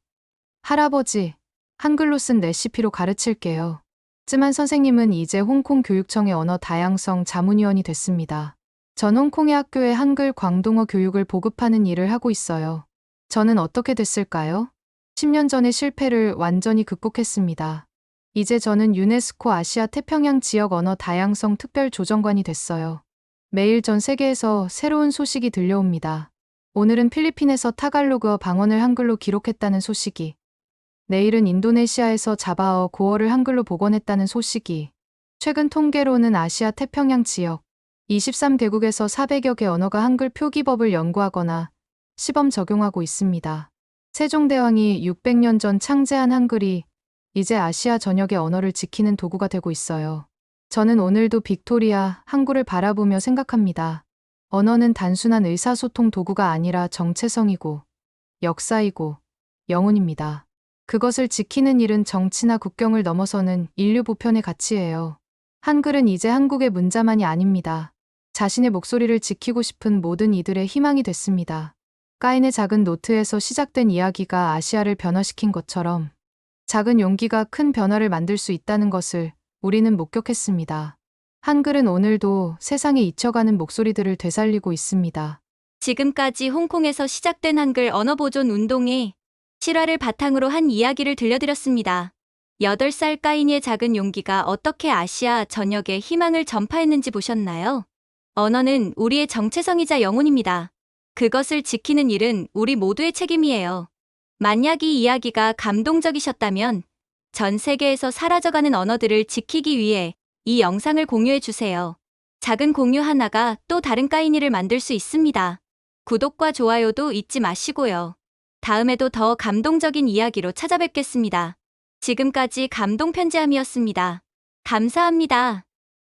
할아버지, 한글로 쓴 레시피로 가르칠게요. 쯤한 선생님은 이제 홍콩 교육청의 언어 다양성 자문위원이 됐습니다. 전 홍콩의 학교에 한글 광동어 교육을 보급하는 일을 하고 있어요. 저는 어떻게 됐을까요? 10년 전의 실패를 완전히 극복했습니다. 이제 저는 유네스코 아시아 태평양 지역 언어 다양성 특별 조정관이 됐어요. 매일 전 세계에서 새로운 소식이 들려옵니다. 오늘은 필리핀에서 타갈로그어 방언을 한글로 기록했다는 소식이, 내일은 인도네시아에서 자바어 고어를 한글로 복원했다는 소식이, 최근 통계로는 아시아 태평양 지역 23개국에서 400여 개 언어가 한글 표기법을 연구하거나 시범 적용하고 있습니다. 세종대왕이 600년 전 창제한 한글이 이제 아시아 전역의 언어를 지키는 도구가 되고 있어요. 저는 오늘도 빅토리아 항구를 바라보며 생각합니다. 언어는 단순한 의사소통 도구가 아니라 정체성이고 역사이고 영혼입니다. 그것을 지키는 일은 정치나 국경을 넘어서는 인류 보편의 가치예요. 한글은 이제 한국의 문자만이 아닙니다. 자신의 목소리를 지키고 싶은 모든 이들의 희망이 됐습니다. 까인의 작은 노트에서 시작된 이야기가 아시아를 변화시킨 것처럼 작은 용기가 큰 변화를 만들 수 있다는 것을 우리는 목격했습니다. 한글은 오늘도 세상에 잊혀가는 목소리들을 되살리고 있습니다. 지금까지 홍콩에서 시작된 한글 언어 보존 운동의 실화를 바탕으로 한 이야기를 들려드렸습니다. 8살 까인이의 작은 용기가 어떻게 아시아 전역에 희망을 전파했는지 보셨나요? 언어는 우리의 정체성이자 영혼입니다. 그것을 지키는 일은 우리 모두의 책임이에요. 만약 이 이야기가 감동적이셨다면 전 세계에서 사라져가는 언어들을 지키기 위해 이 영상을 공유해 주세요. 작은 공유 하나가 또 다른 까인이를 만들 수 있습니다. 구독과 좋아요도 잊지 마시고요. 다음에도 더 감동적인 이야기로 찾아뵙겠습니다. 지금까지 감동 편지함이었습니다. 감사합니다.